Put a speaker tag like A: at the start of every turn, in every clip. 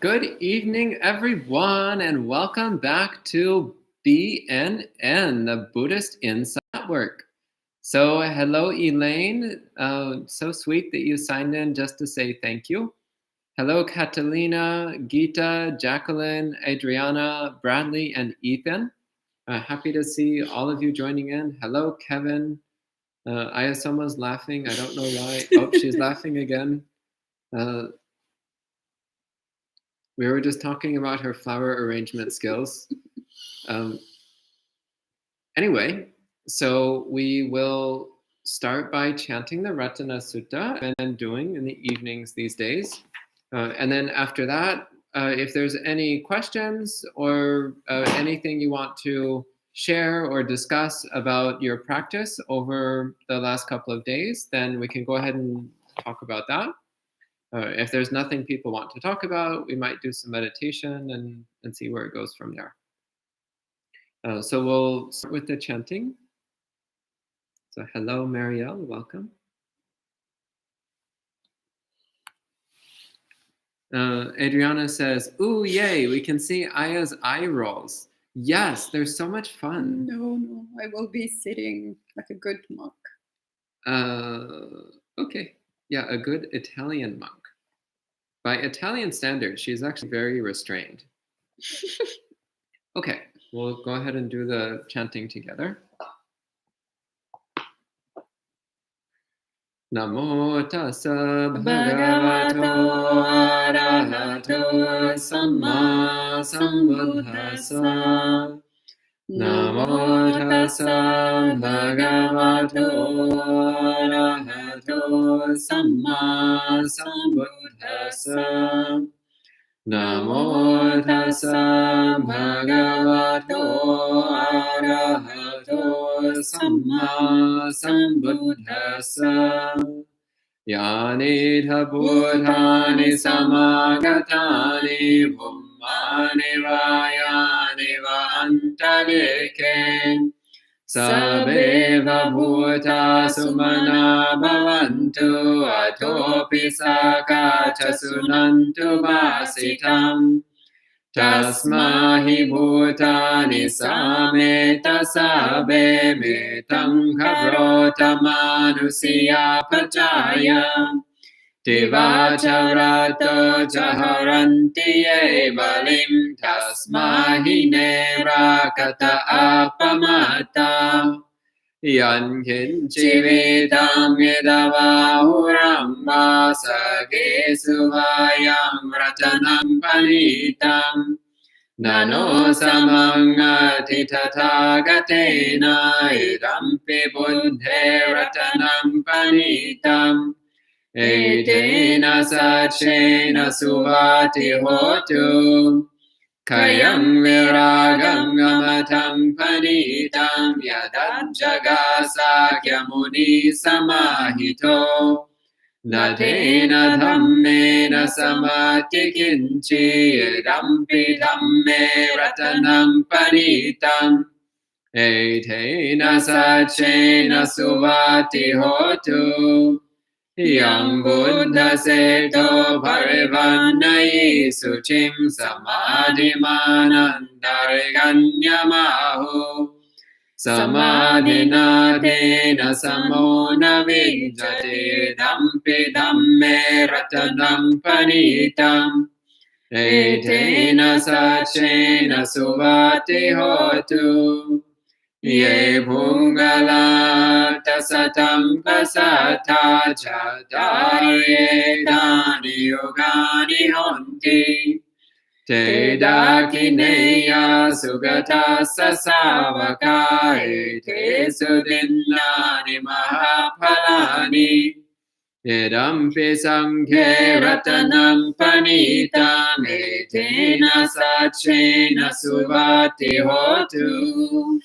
A: Good evening, everyone, and welcome back to BNN, the Buddhist Insight Network. So, hello, Elaine. So sweet that you signed in just to say thank you. Hello, Catalina, Gita, Jacqueline, Adriana, Bradley, and Ethan. Happy to see all of you joining in. Hello, Kevin. Ayya Soma's laughing. I don't know why. Oh, she's laughing again. We were just talking about her flower arrangement skills. Anyway, so we will start by chanting the Ratana Sutta and doing in the evenings these days. And then after that, if there's any questions or anything you want to share or discuss about your practice over the last couple of days, then we can go ahead and talk about that. If there's nothing people want to talk about, we might do some meditation and see where it goes from there. So we'll start with the chanting. So hello, Marielle, welcome. Adriana says, ooh, yay, we can see Ayya's eye rolls. Yes, they're so much fun.
B: No, I will be sitting like a good monk.
A: Okay, yeah, a good Italian monk. By Italian standards, she's actually very restrained. Okay, we'll go ahead and do the chanting together. Namo tassa bhagavato arahato samma sambuddhassa. Namo tassa bhagavato arahato samma sambuddhassa. Namo tassa bhagavato arahato samma sambuddhassa. Yani bhutani samagatani bhummani vayani va antaleke. Sabeva bhuta sumana bhavantu atopi sakacha sunantu vasitam. Tasmahi bhutani sameta sabe metam kavrota manusiya pachaya. Divacharato jaharanti ye balim tasmahi nevrakata apamata. Yan kinchivitam yedavahuram vasage suvayam ratanam panitam. Nano samangati tathagatena idampi buddhe ratanam panitam. Etena sachena suvati hotu. Kayam viragam amatam panitam yadajjagasakya muni samahito. Natena dhammena samati kinchi yedampi dhamme ratanam panitam. Etena sachena suvati hotu. Yang Buddha seto parivanayi suchim samadhimanandariganyamahu. Samadhina tena samona vijjate dampi dhamme ratanam panitam. Etena sachena suvati hotu. Ye bhungala tasatam pasata chadarye dani yogani honti. Te dakineya sugata sasavaka te sudinnani mahapalani. Yedampi sanghe ratanam panitam etena sachena suvati hotu.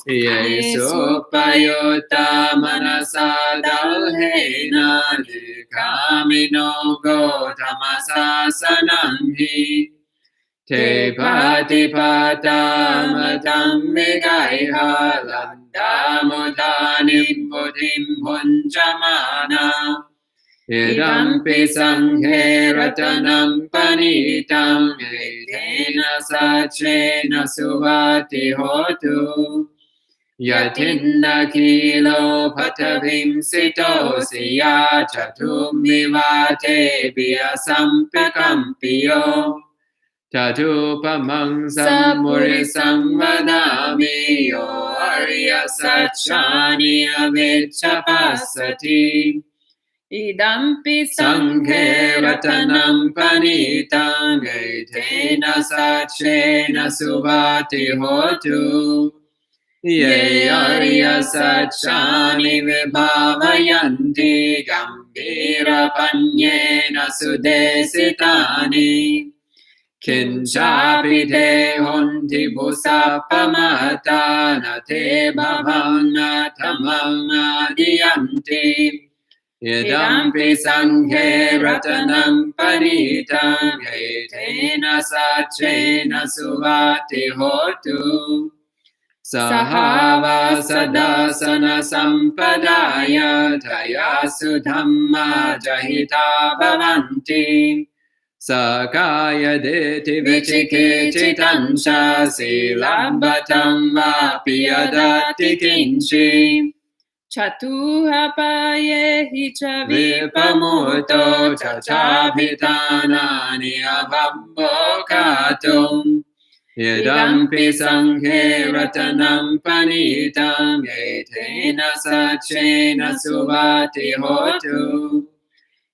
A: Yesu payota manasa dalhena likamino gotamasasanam hi. Te patipatamatam vigaiha landamutanim buddhim punjamana. Idampi sanghe ratanam panitam etena sachena suvati hotu yatinda kilo patavim sitosi chatum vivate biasampikampiyo Tatupamang sammurisam vadami yo arya sachani avechapasati Idampi sanghe ratanam panitam etena sachena suvati hotu Ye arya sachani vibhavayanti gambhira panyena sudesitani Kinchapi te honti busapamata na te bhavana tamang adiyanti Idampi sanghe ratanam panitam etena sachena suvati hotu Sahava sadasana sampadaya tayasu dhamma jahita bhavanti Sakaya deti vichikechitansha silambatam vapi yadati kinchi Chatuhapaye hicha vipamuto chachabhitanani abhambokatum Idampi sanghe ratanam panitam etena sachena suvati hotu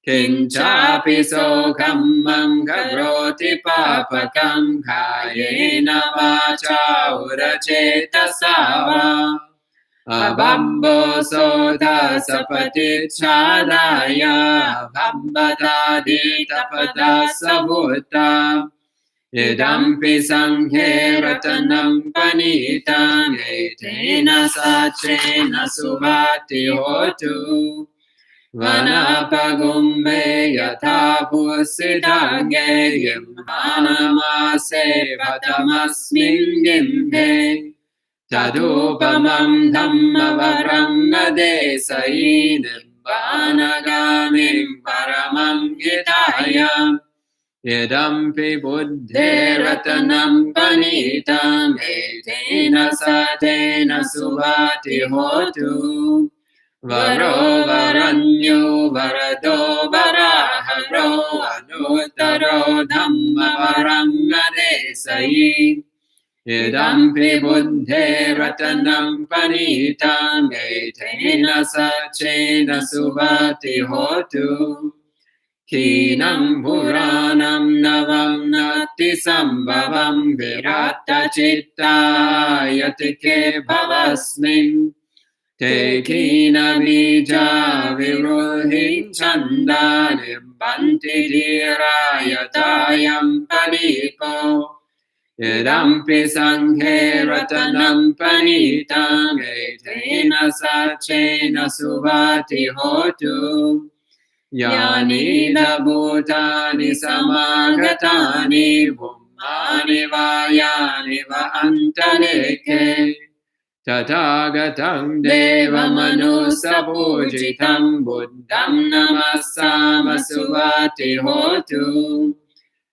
A: Kinchapi sokham mangagroti papakam kayena vacha urachetasava Abambo soda sapati chadaya Abambadadi tapada savuta Idampi sanghe ratanam panitam etena sachena suvati hotu Vanapagumbe yatha pusidange yamhanamase vatamasmin gimbe Tadupamam dhammavaram nadesayi nibbanagamim paramam hitaya Idampi buddhe ratanam panitam etena satena suvati hotu Varo varanyo varado varaharo anuttaro dhamma varangadesayi Idampi buddhe ratanam panitam etena sachena suvati hotu Kinam puranam navam nati sambhavam virata citta yatike bhavasmin Te kina bija viruhin chanda nibbanti dhira yatayam panipo Idampi sanghe ratanam panitam etena sachena suvati hotu Yani bhutani samagatani Bhummani vayani va antaleke Tathagatam devamanusapujitam Buddham namassama suvati hotu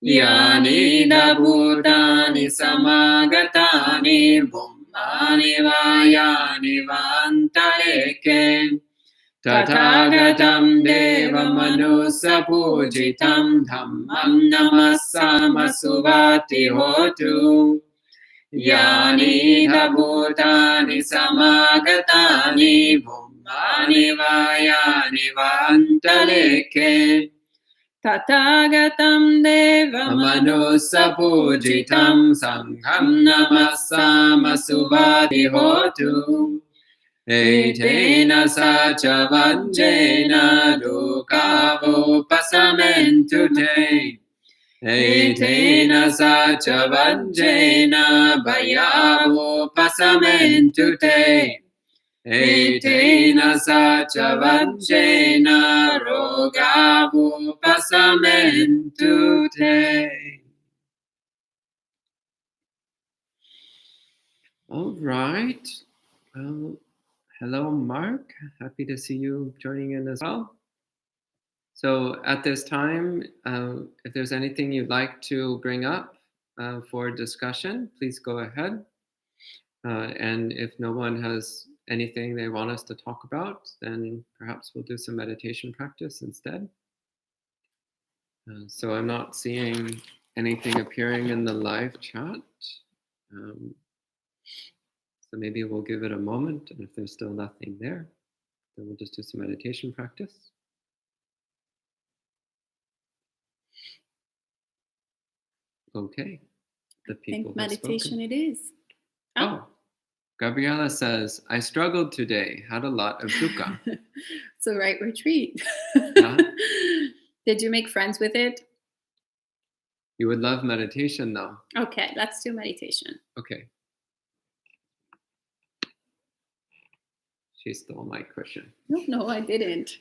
A: Yani bhutani samagatani Bhummani vayani va antaleke Tathagatam devamanusapujitam Dhammam namassama suvati hotu Yani bhutani samagatani Bhummani vayani vantaleke Tathagatam devamanusapujitam Sangham namassama suvati hotu Etena sacha vanjena dukkavo pasamentu te Etena sacha vanjena bhayavo pasamentu te Etena sacha vanjena rogavo pasamentu te. All right. Well, hello, Mark. Happy to see you joining in as well. So at this time, if there's anything you'd like to bring up for discussion, please go ahead. And if no one has anything they want us to talk about, then perhaps we'll do some meditation practice instead. So I'm not seeing anything appearing in the live chat. Um, so maybe we'll give it a moment, and if there's still nothing there, then we'll just do some meditation practice. Okay. The people
B: I think meditation it is.
A: Oh, Gabriella says, I struggled today, had a lot of dukkha.
B: It's the right retreat.
A: Yeah.
B: Did you make friends with it?
A: You would love meditation though.
B: Okay, let's do meditation.
A: Okay. She stole my cushion.
B: No, I didn't.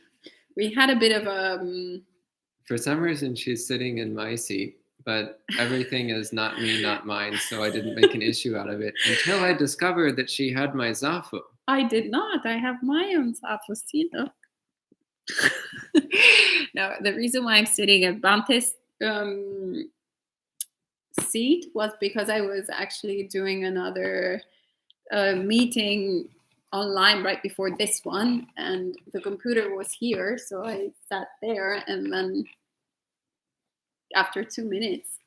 B: We had a bit of a...
A: For some reason, she's sitting in my seat, but everything is not me, not mine, so I didn't make an issue out of it until I discovered that she had my zafu.
B: I did not. I have my own zafu. No, the reason why I'm sitting at Bhante's seat was because I was actually doing another meeting online right before this one, and the computer was here, so I sat there, and then after 2 minutes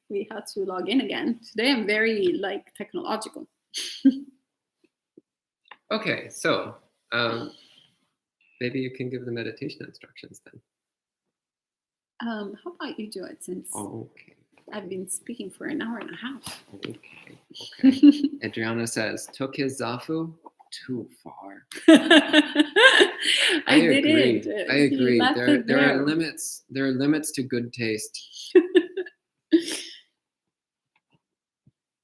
B: we had to log in again. Today I'm very technological.
A: Okay, so maybe you can give the meditation instructions then.
B: How about you do it, since
A: Okay.
B: I've been speaking for an hour and a half.
A: Okay. Adriana says, took his zafu too far.
B: I agree.
A: I agree. There are limits. There are limits to good taste.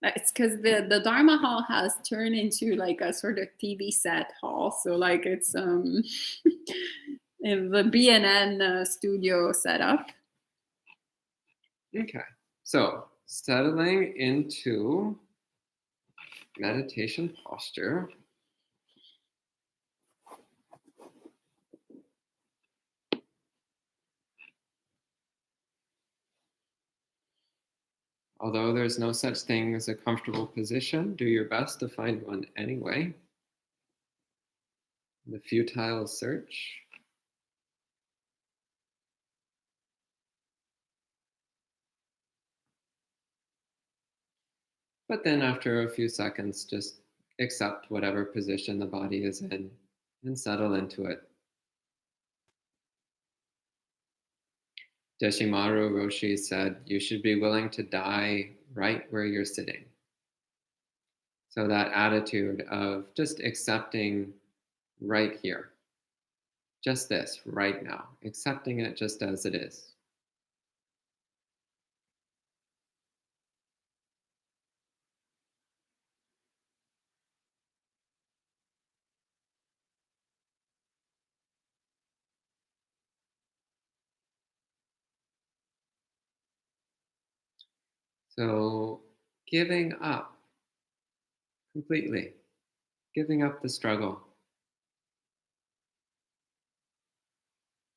B: It's because the Dharma hall has turned into a sort of TV set hall. So it's in the BNN studio setup.
A: Okay. So settling into meditation posture. Although there's no such thing as a comfortable position, do your best to find one anyway. The futile search. But then after a few seconds, just accept whatever position the body is in and settle into it. Deshimaru Roshi said, you should be willing to die right where you're sitting. So that attitude of just accepting right here, just this right now, accepting it just as it is. So giving up completely, giving up the struggle.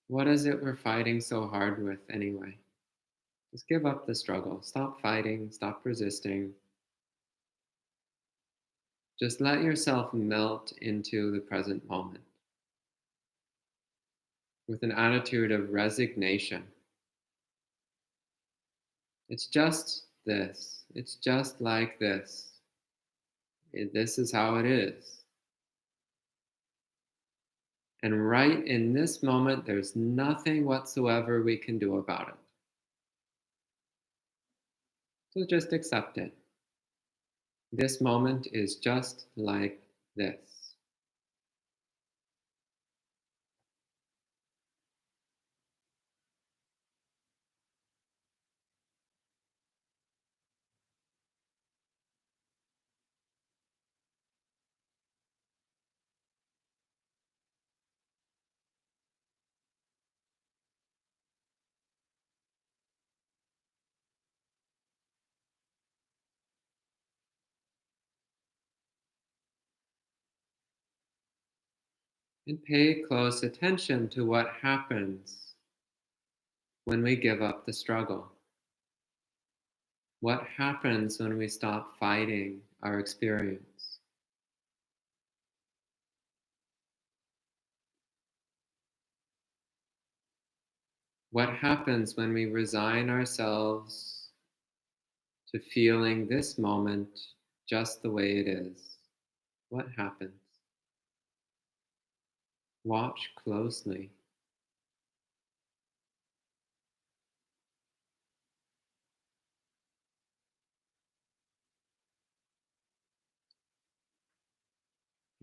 A: What is it we're fighting so hard with anyway? Just give up the struggle. Stop fighting, stop resisting. Just let yourself melt into the present moment with an attitude of resignation. It's just this. It's just like this. This is how it is. And right in this moment, there's nothing whatsoever we can do about it. So just accept it. This moment is just like this. And pay close attention to what happens when we give up the struggle? What happens when we stop fighting our experience? What happens when we resign ourselves to feeling this moment just the way it is? What happens? Watch closely.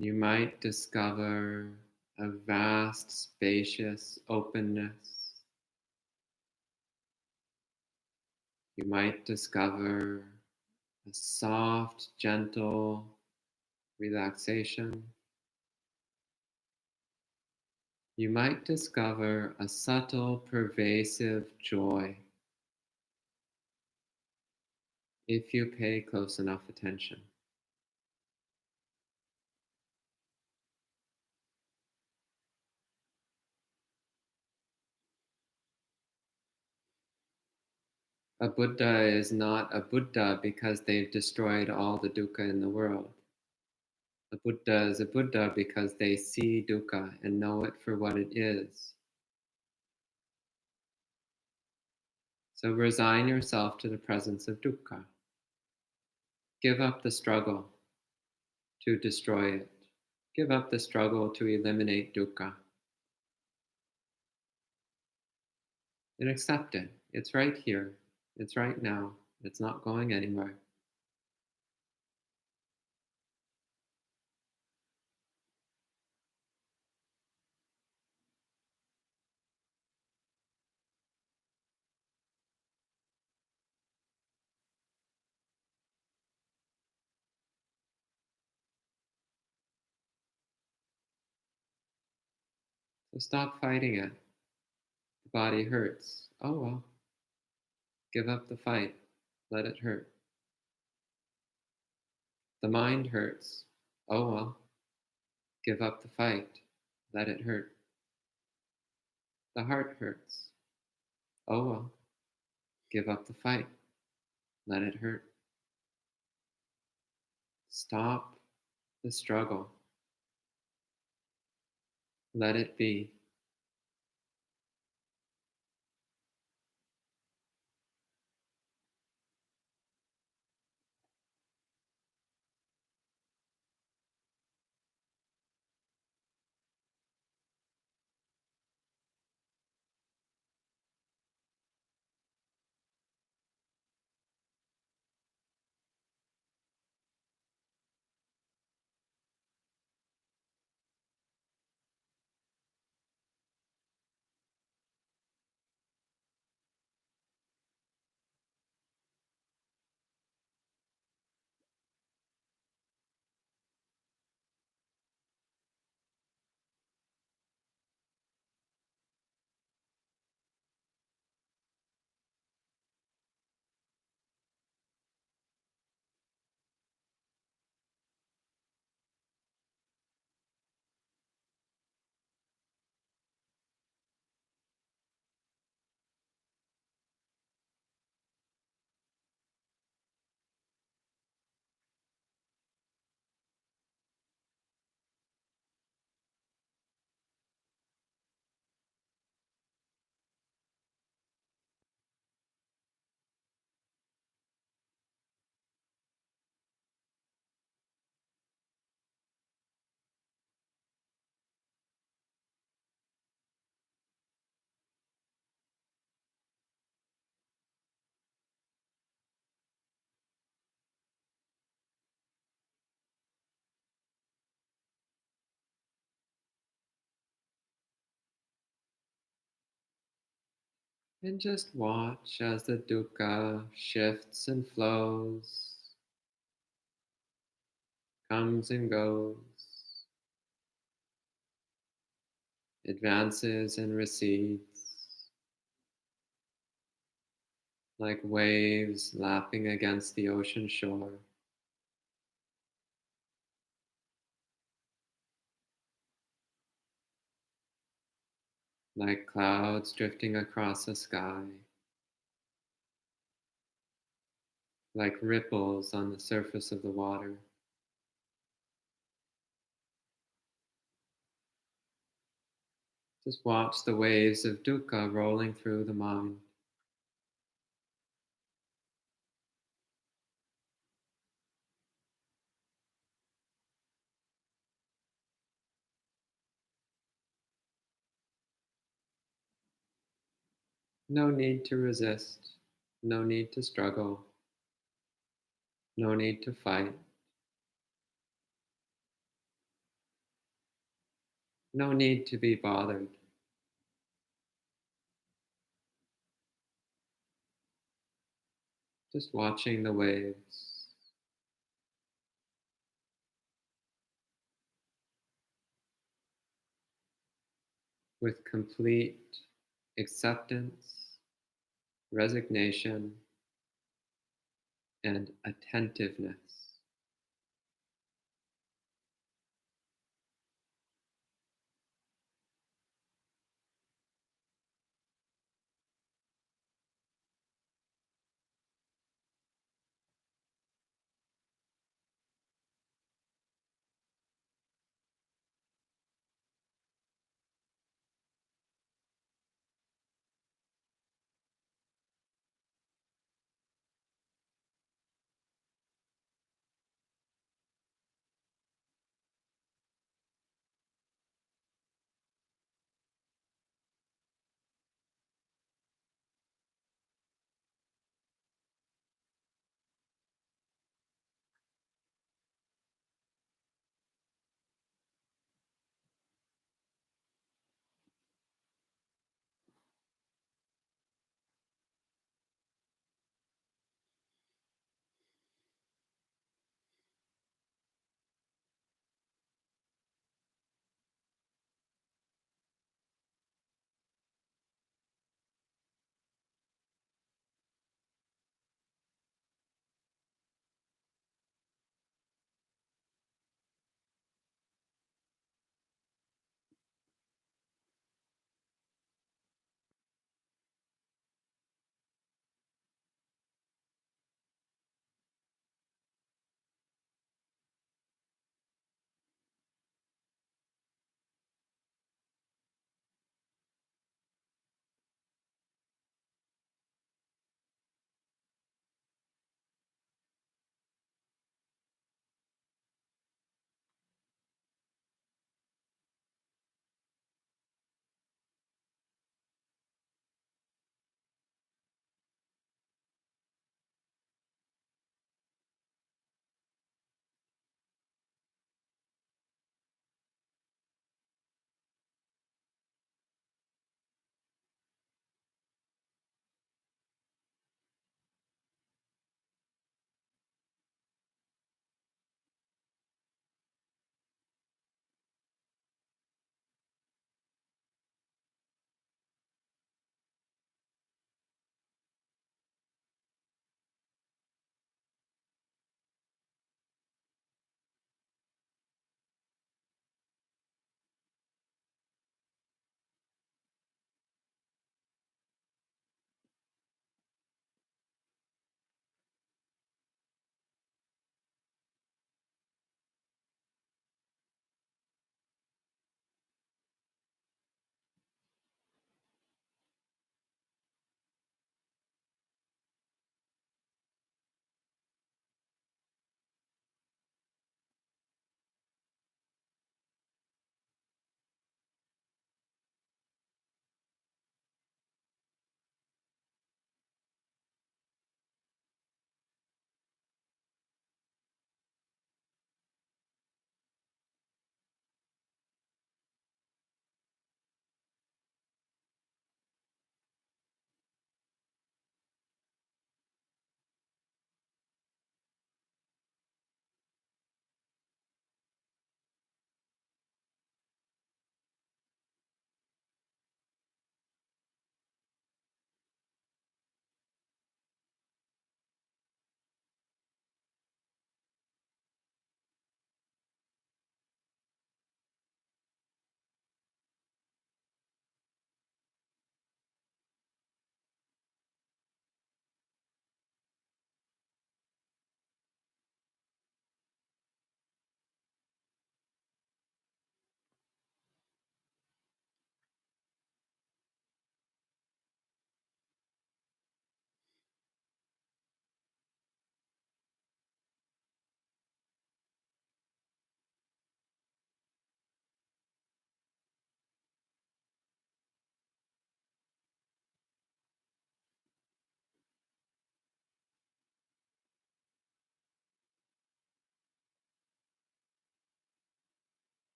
A: You might discover a vast, spacious openness. You might discover a soft, gentle relaxation. You might discover a subtle, pervasive joy if you pay close enough attention. A Buddha is not a Buddha because they've destroyed all the dukkha in the world. A Buddha is a Buddha because they see dukkha and know it for what it is. So resign yourself to the presence of dukkha. Give up the struggle to destroy it. Give up the struggle to eliminate dukkha. And accept it. It's right here. It's right now. It's not going anywhere. So stop fighting it. The body hurts. Oh well. Give up the fight. Let it hurt. The mind hurts. Oh well. Give up the fight. Let it hurt. The heart hurts. Oh well. Give up the fight. Let it hurt. Stop the struggle. Let it be. And just watch as the dukkha shifts and flows, comes and goes, advances and recedes, like waves lapping against the ocean shore. like clouds drifting across the sky, like ripples on the surface of the water. Just watch the waves of dukkha rolling through the mind. No need to resist, no need to struggle, no need to fight, no need to be bothered. Just watching the waves with complete acceptance, resignation, and attentiveness.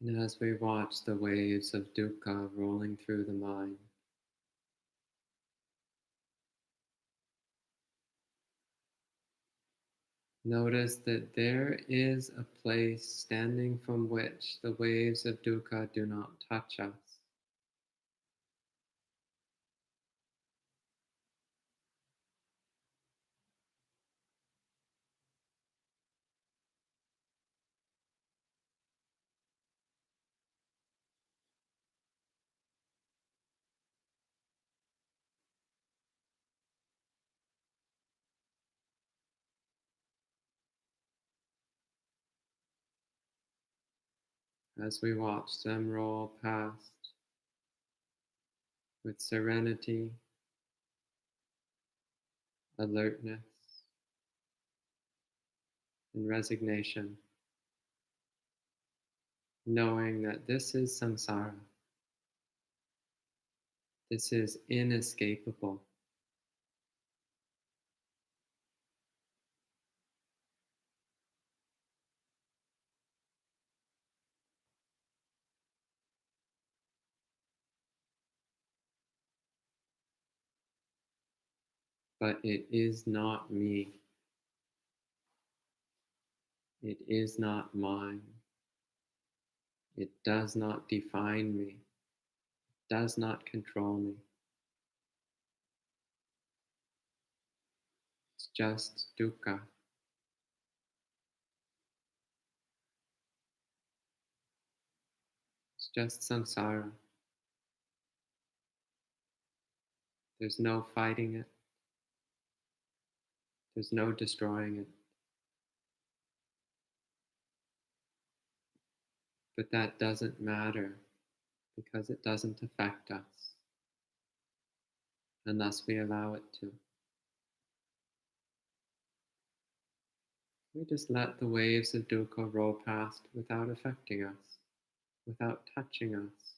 A: And as we watch the waves of dukkha rolling through the mind, notice that there is a place standing from which the waves of dukkha do not touch us. As we watch them roll past with serenity, alertness, and resignation, knowing that this is samsara, this is inescapable, but it is not me, it is not mine, it does not define me, does not control me. It's just dukkha, it's just samsara. There's no fighting it, there's no destroying it. But that doesn't matter because it doesn't affect us unless we allow it to. We just let the waves of dukkha roll past without affecting us, without touching us.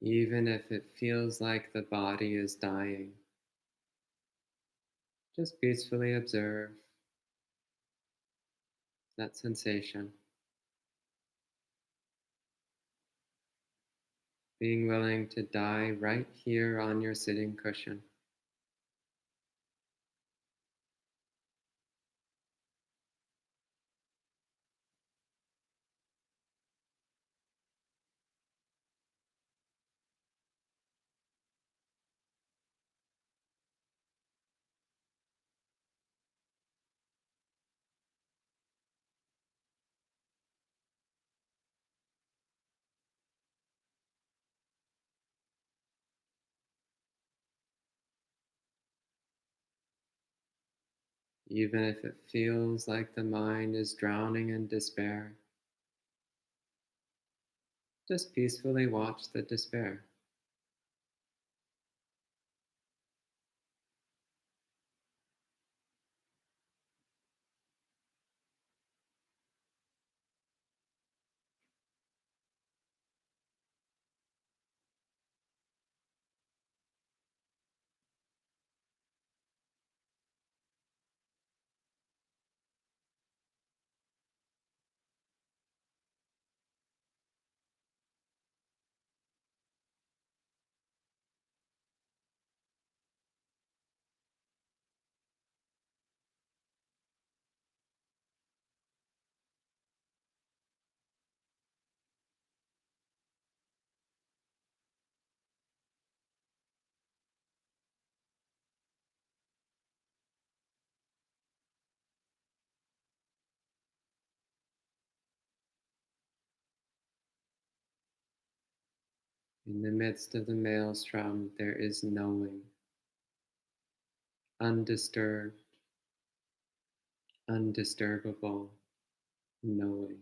A: Even if it feels like the body is dying, Just peacefully observe that sensation, being willing to die right here on your sitting cushion. Even if it feels like the mind is drowning in despair, just peacefully watch the despair. In the midst of the maelstrom, there is knowing, undisturbed, undisturbable knowing.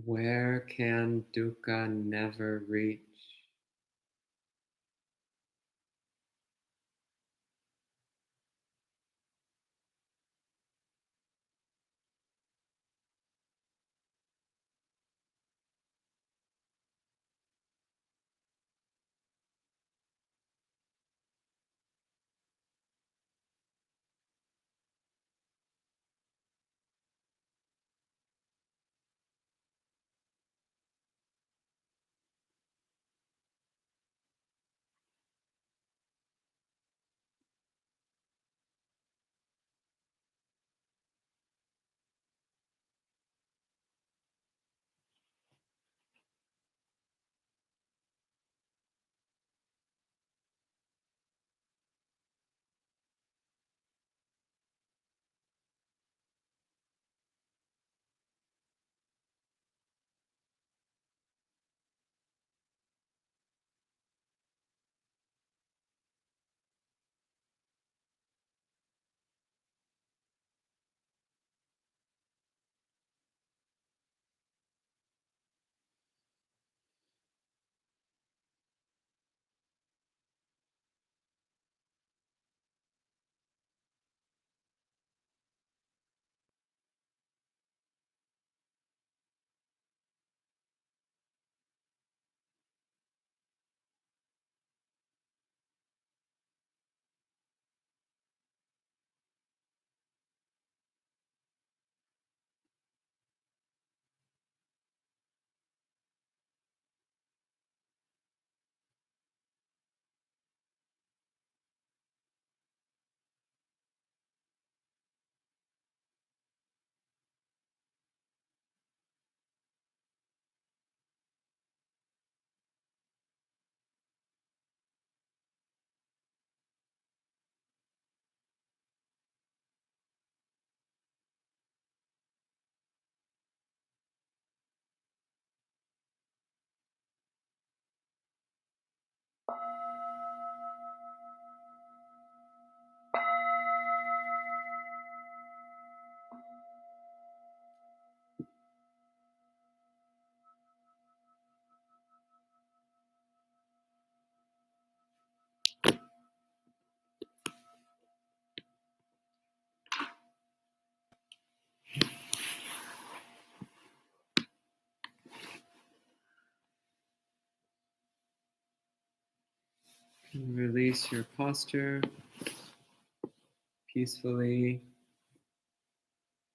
A: Where can dukkha never reach? Release your posture peacefully,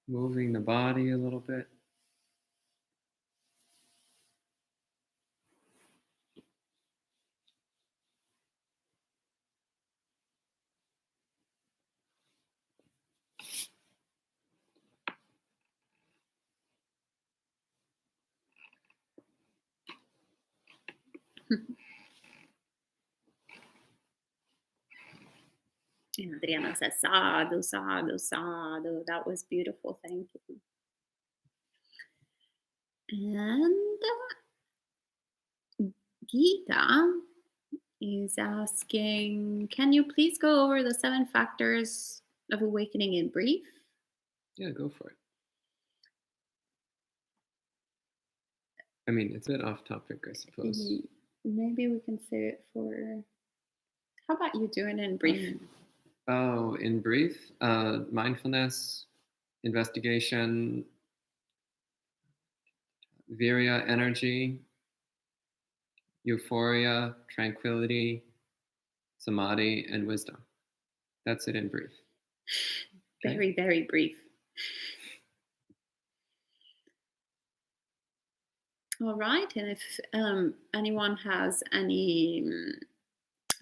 A: moving the body a little bit.
B: And Adriana says, sadhu, sadhu, sadhu. That was beautiful. Thank you. And Gita is asking, can you please go over the 7 factors of awakening in brief?
A: Yeah, go for it. I mean, it's a bit off topic, I suppose.
B: Maybe we can say it for. How about you do it in brief?
A: Oh, in brief, mindfulness, investigation, virya, energy, euphoria, tranquility, samadhi, and wisdom. That's it in brief. Okay?
B: Very, very brief. All right, and if anyone has any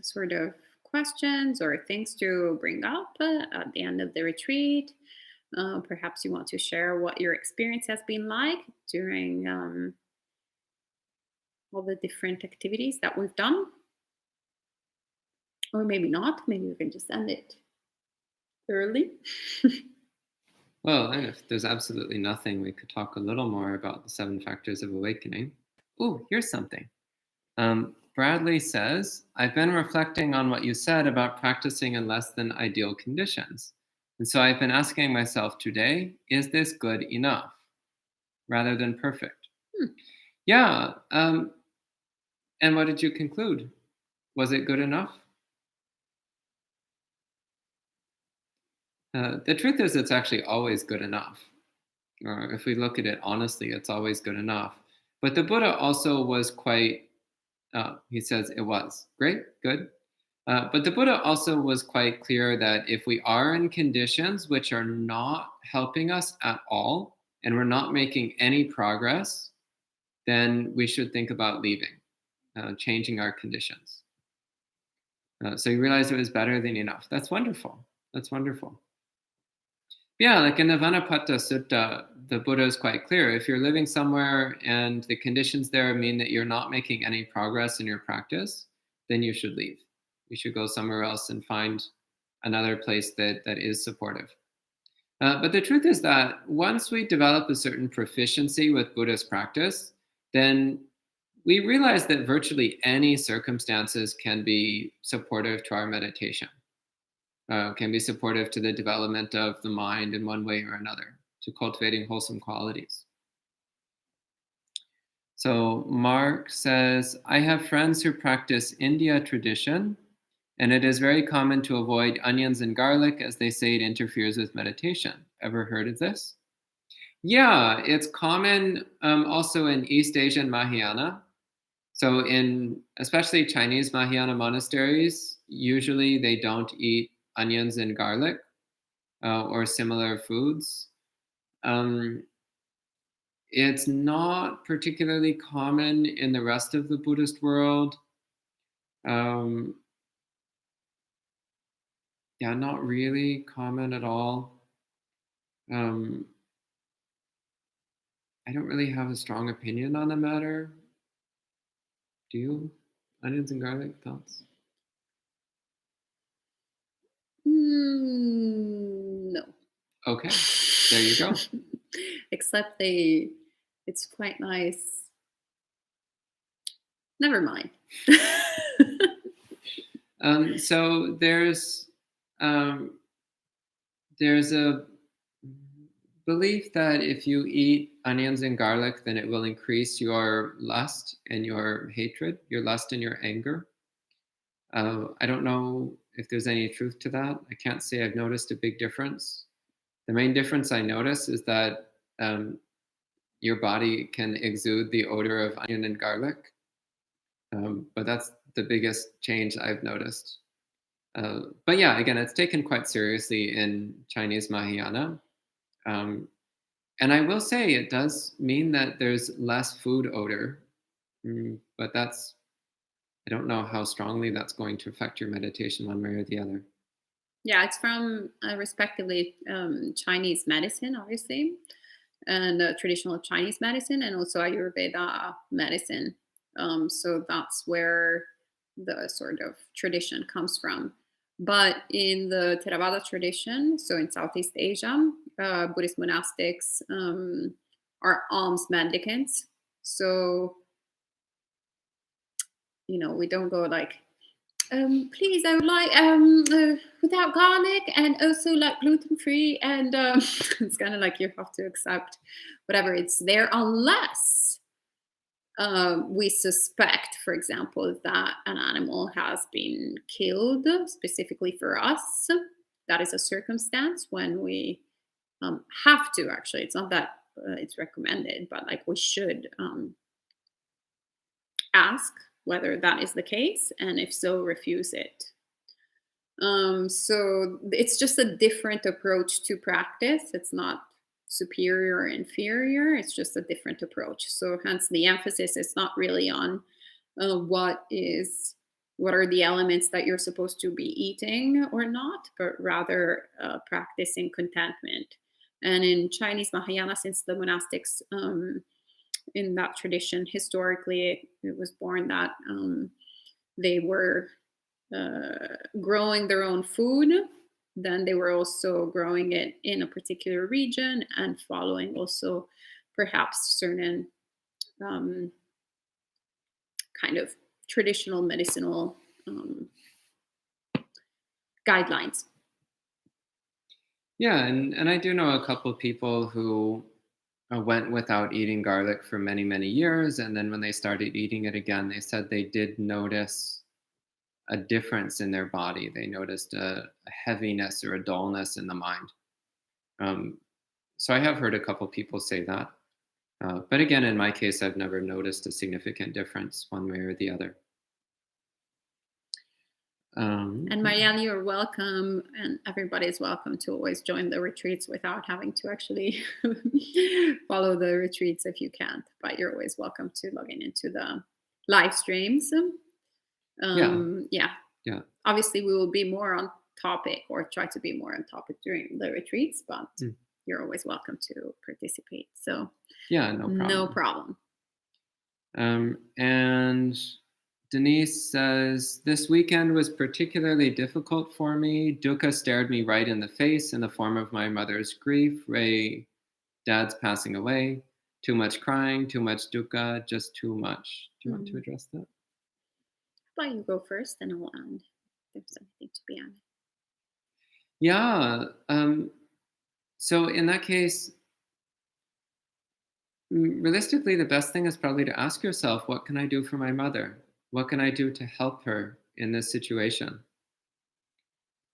B: sort of questions or things to bring up at the end of the retreat, perhaps you want to share what your experience has been like during all the different activities that we've done, or maybe not. Maybe we can just end it early.
A: Well, and if there's absolutely nothing, we could talk a little more about the 7 factors of awakening. Oh, here's something. Bradley says, I've been reflecting on what you said about practicing in less than ideal conditions. And so I've been asking myself today, is this good enough rather than perfect? Yeah. And what did you conclude? Was it good enough? The truth is, it's actually always good enough. Or if we look at it honestly, it's always good enough. But the Buddha also was quite, he says it was great, good. But the Buddha also was quite clear that if we are in conditions which are not helping us at all, and we're not making any progress, then we should think about leaving, changing our conditions. So you realize it was better than enough. That's wonderful. That's wonderful. Yeah, like in the Vanapatta Sutta, the Buddha is quite clear. If you're living somewhere and the conditions there mean that you're not making any progress in your practice, then you should leave. You should go somewhere else and find another place that is supportive. But the truth is that once we develop a certain proficiency with Buddhist practice, then we realize that virtually any circumstances can be supportive to our meditation, can be supportive to the development of the mind in one way or another, to cultivating wholesome qualities. So Mark says, I have friends who practice India tradition, and it is very common to avoid onions and garlic as they say it interferes with meditation. Ever heard of this? Yeah, it's common also in East Asian Mahayana. So in especially Chinese Mahayana monasteries, usually they don't eat onions and garlic or similar foods. Um, it's not particularly common in the rest of the Buddhist world. Um, yeah, not really common at all. Um, I don't really have a strong opinion on the matter. Do you? Onions and garlic thoughts?
B: No.
A: Okay, there you go.
B: Except it's quite nice. Never mind.
A: So there's a belief that if you eat onions and garlic, then it will increase your lust and your hatred, your lust and your anger. I don't know if there's any truth to that. I can't say I've noticed a big difference. The main difference I notice is that your body can exude the odor of onion and garlic, but that's the biggest change I've noticed. But yeah, again, it's taken quite seriously in Chinese Mahayana. And I will say it does mean that there's less food odor, but I don't know how strongly that's going to affect your meditation one way or the other.
B: Yeah, it's from respectively Chinese medicine, obviously, and traditional Chinese medicine, and also Ayurveda medicine. So that's where the sort of tradition comes from. But in the Theravada tradition, so in Southeast Asia, Buddhist monastics are alms mendicants. So, we don't go like, please, I would like without garlic and also like gluten free. And it's kind of like you have to accept whatever it's there, unless we suspect, for example, that an animal has been killed specifically for us. That is a circumstance when we have to, actually. It's not that it's recommended, but like we should ask whether that is the case, and if so, refuse it. So it's just a different approach to practice. It's not superior or inferior. It's just a different approach. So hence the emphasis is not really on what are the elements that you're supposed to be eating or not, but rather practicing contentment. And in Chinese Mahayana, since the monastics in that tradition, historically, it was born that they were growing their own food. Then they were also growing it in a particular region and following also perhaps certain kind of traditional medicinal guidelines.
A: Yeah, and I do know a couple of people who went without eating garlic for many, many years. And then when they started eating it again, they said they did notice a difference in their body. They noticed a heaviness or a dullness in the mind. Um, so I have heard a couple people say that. But again, in my case, I've never noticed a significant difference one way or the other.
B: And Marielle, you're welcome, and everybody's welcome to always join the retreats without having to actually follow the retreats if you can't. But you're always welcome to log in into the live streams.
A: Yeah.
B: Obviously, we will be more on topic, or try to be more on topic during the retreats, but you're always welcome to participate. So
A: yeah, no
B: problem.
A: And Denise says, this weekend was particularly difficult for me. Dukkha stared me right in the face in the form of my mother's grief, Ray, dad's passing away, too much crying, too much dukkha, just too much. Do you want to address that?
B: Why don't you go first, and I'll end. There's something to be added.
A: Yeah. So in that case, realistically, the best thing is probably to ask yourself, what can I do for my mother? What can I do to help her in this situation?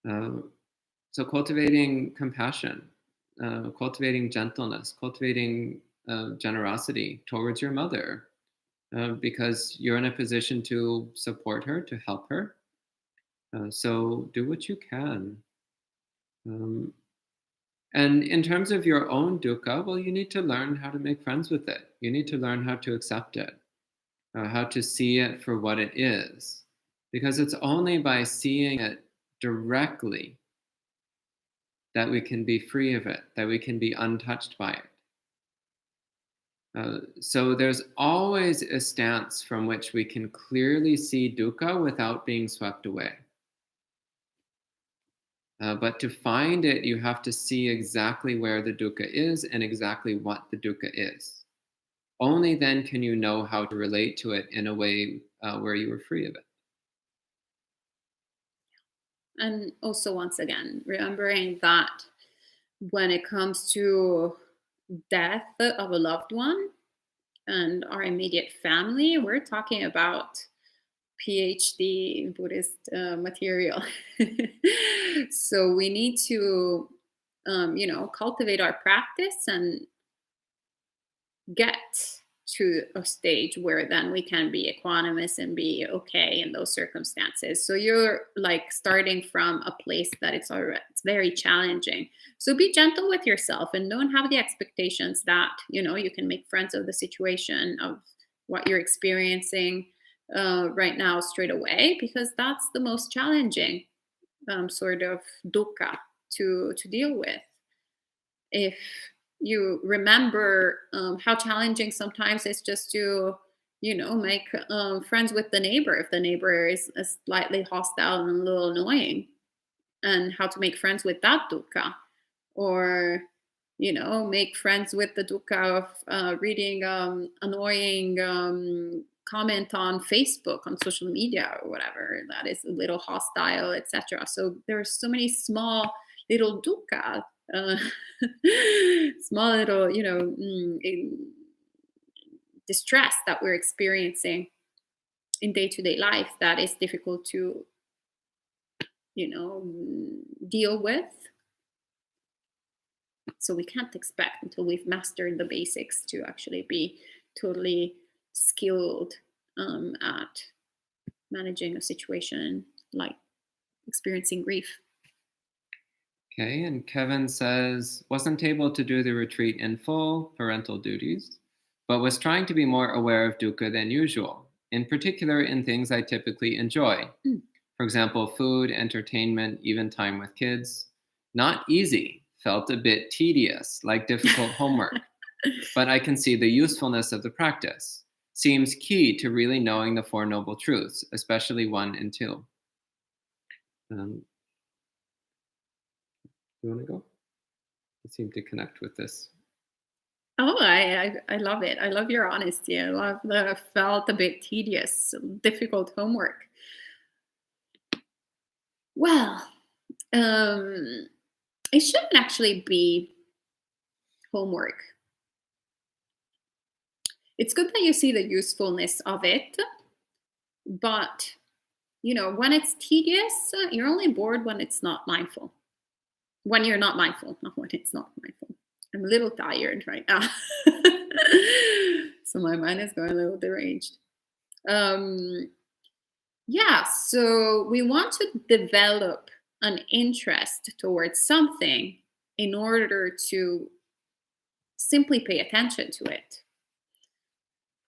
A: So cultivating compassion, cultivating gentleness, cultivating generosity towards your mother, because you're in a position to support her, to help her. So do what you can. And in terms of your own dukkha, well, you need to learn how to make friends with it. You need to learn how to accept it, how to see it for what it is. Because it's only by seeing it directly that we can be free of it, that we can be untouched by it. So there's always a stance from which we can clearly see dukkha without being swept away. But to find it, you have to see exactly where the dukkha is and exactly what the dukkha is. Only then can you know how to relate to it in a way where you are free of it.
B: And also, once again, remembering that when it comes to death of a loved one and our immediate family, we're talking about PhD Buddhist material. So we need to, cultivate our practice and get to a stage where then we can be equanimous and be okay in those circumstances. So you're like starting from a place that it's very challenging. So be gentle with yourself and don't have the expectations that, you can make friends of the situation, of what you're experiencing right now straight away, because that's the most challenging sort of dukkha to deal with. If you remember how challenging sometimes it's just to, make friends with the neighbor if the neighbor is slightly hostile and a little annoying, and how to make friends with that dukkha, or make friends with the dukkha of reading annoying comment on Facebook, on social media, or whatever that is a little hostile, etc. So there are so many small little dukkha, small little, distress that we're experiencing in day-to-day life that is difficult to, deal with. So we can't expect until we've mastered the basics to actually be totally skilled at managing a situation like experiencing grief.
A: Okay, and Kevin says, wasn't able to do the retreat in full, parental duties, but was trying to be more aware of dukkha than usual, in particular in things I typically enjoy. For example, food, entertainment, even time with kids. Not easy, felt a bit tedious, like difficult homework, but I can see the usefulness of the practice. Seems key to really knowing the Four Noble Truths, especially 1 and 2. You want to go? I seem to connect with this.
B: Oh, I love it. I love your honesty. I love the felt a bit tedious, difficult homework. Well, it shouldn't actually be homework. It's good that you see the usefulness of it, but when it's tedious, you're only bored when it's not mindful. When you're not mindful, not when it's not mindful. I'm a little tired right now. So my mind is going a little deranged. So we want to develop an interest towards something in order to simply pay attention to it.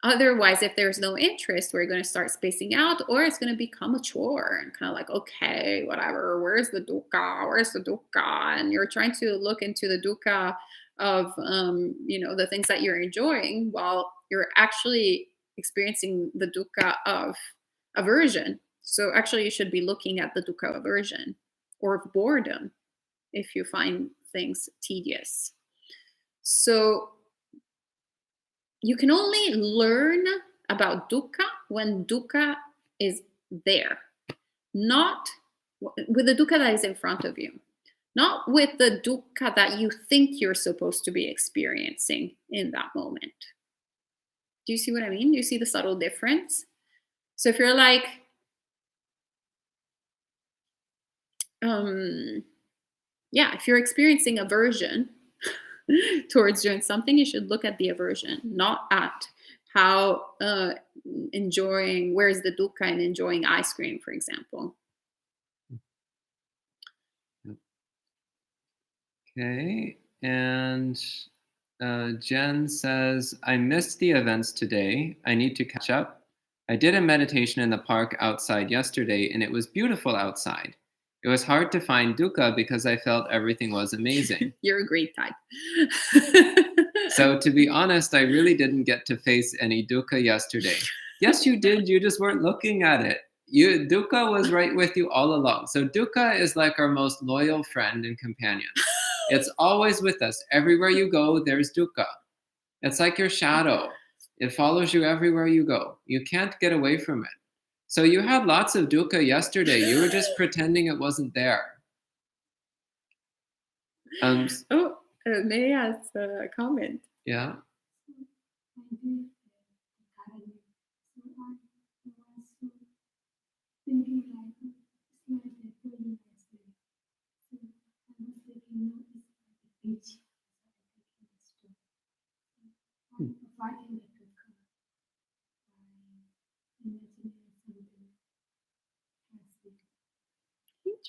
B: Otherwise, if there's no interest, we're going to start spacing out, or it's going to become a chore and kind of like, okay, whatever, where's the dukkha? And you're trying to look into the dukkha of, the things that you're enjoying while you're actually experiencing the dukkha of aversion. So actually, you should be looking at the dukkha of aversion or of boredom if you find things tedious. So you can only learn about dukkha when dukkha is there, not with the dukkha that is in front of you, not with the dukkha that you think you're supposed to be experiencing in that moment. Do you see what I mean? Do you see the subtle difference? So if you're like, if you're experiencing aversion towards doing something, you should look at the aversion, not at how where's the dukkha in enjoying ice cream, for example.
A: Okay, and Jen says, I missed the events today. I need to catch up. I did a meditation in the park outside yesterday, and it was beautiful outside. It was hard to find dukkha because I felt everything was amazing.
B: You're a great type.
A: So to be honest, I really didn't get to face any dukkha yesterday. Yes, you did. You just weren't looking at it. Dukkha was right with you all along. So dukkha is like our most loyal friend and companion. It's always with us. Everywhere you go, there's dukkha. It's like your shadow. It follows you everywhere you go. You can't get away from it. So you had lots of dukkha yesterday. You were just pretending it wasn't there.
B: May I ask a comment?
A: Yeah.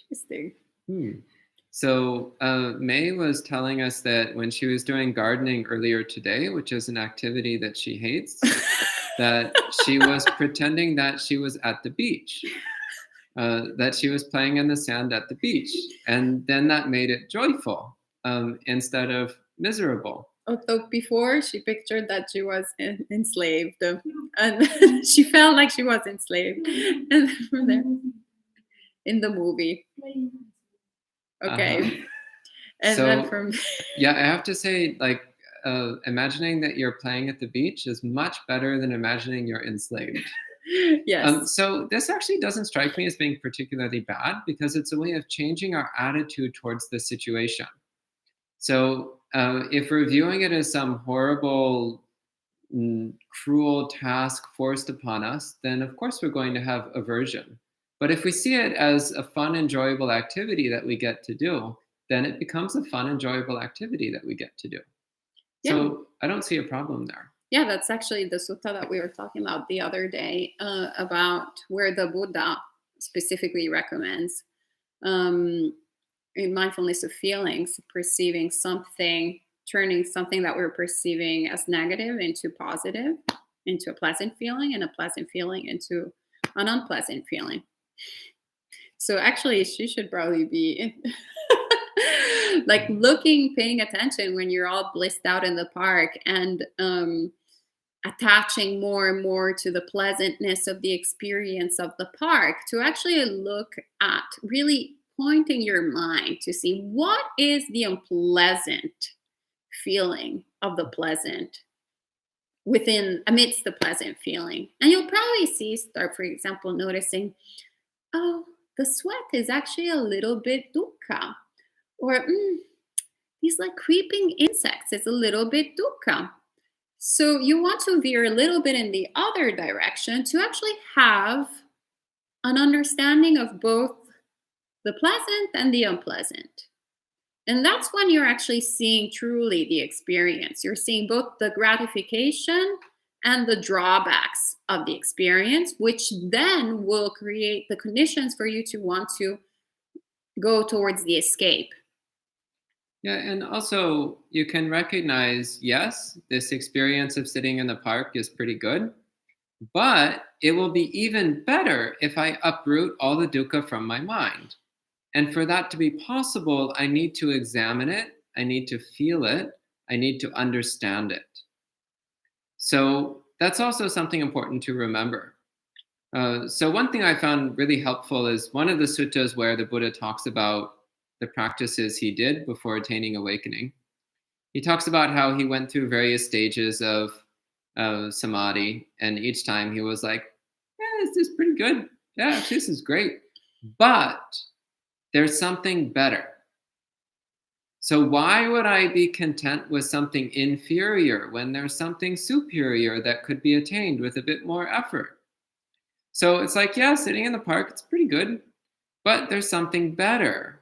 B: Interesting.
A: So May was telling us that when she was doing gardening earlier today, which is an activity that she hates, that she was pretending that she was at the beach, that she was playing in the sand at the beach. And then that made it joyful instead of miserable.
B: Although before she pictured that she was enslaved, and she felt like she was enslaved. And from there, in the movie. Okay. And then from
A: I have to say, like, imagining that you're playing at the beach is much better than imagining you're enslaved.
B: Yes.
A: So this actually doesn't strike me as being particularly bad because it's a way of changing our attitude towards the situation. So if we're viewing it as some horrible, cruel task forced upon us, then of course we're going to have aversion. But if we see it as a fun, enjoyable activity that we get to do, then it becomes a fun, enjoyable activity that we get to do. Yeah. So I don't see a problem there.
B: Yeah, that's actually the sutta that we were talking about the other day, about where the Buddha specifically recommends in mindfulness of feelings, perceiving something, turning something that we're perceiving as negative into positive, into a pleasant feeling, and a pleasant feeling into an unpleasant feeling. So actually, she should probably be like paying attention when you're all blissed out in the park and attaching more and more to the pleasantness of the experience of the park, to actually look at really pointing your mind to see what is the unpleasant feeling of the pleasant amidst the pleasant feeling. And you'll probably start, for example, noticing, oh, the sweat is actually a little bit dukkha. Or these like creeping insects is a little bit dukkha. So you want to veer a little bit in the other direction to actually have an understanding of both the pleasant and the unpleasant. And that's when you're actually seeing truly the experience. You're seeing both the gratification and the drawbacks of the experience, which then will create the conditions for you to want to go towards the escape.
A: Yeah, and also you can recognize, yes, this experience of sitting in the park is pretty good, but it will be even better if I uproot all the dukkha from my mind. And for that to be possible, I need to examine it, I need to feel it, I need to understand it. So that's also something important to remember. So one thing I found really helpful is one of the suttas where the Buddha talks about the practices he did before attaining awakening. He talks about how he went through various stages of samadhi, and each time he was like, "Yeah, this is pretty good. Yeah, actually, this is great, but there's something better. So why would I be content with something inferior when there's something superior that could be attained with a bit more effort?" So it's like, yeah, sitting in the park, it's pretty good, but there's something better.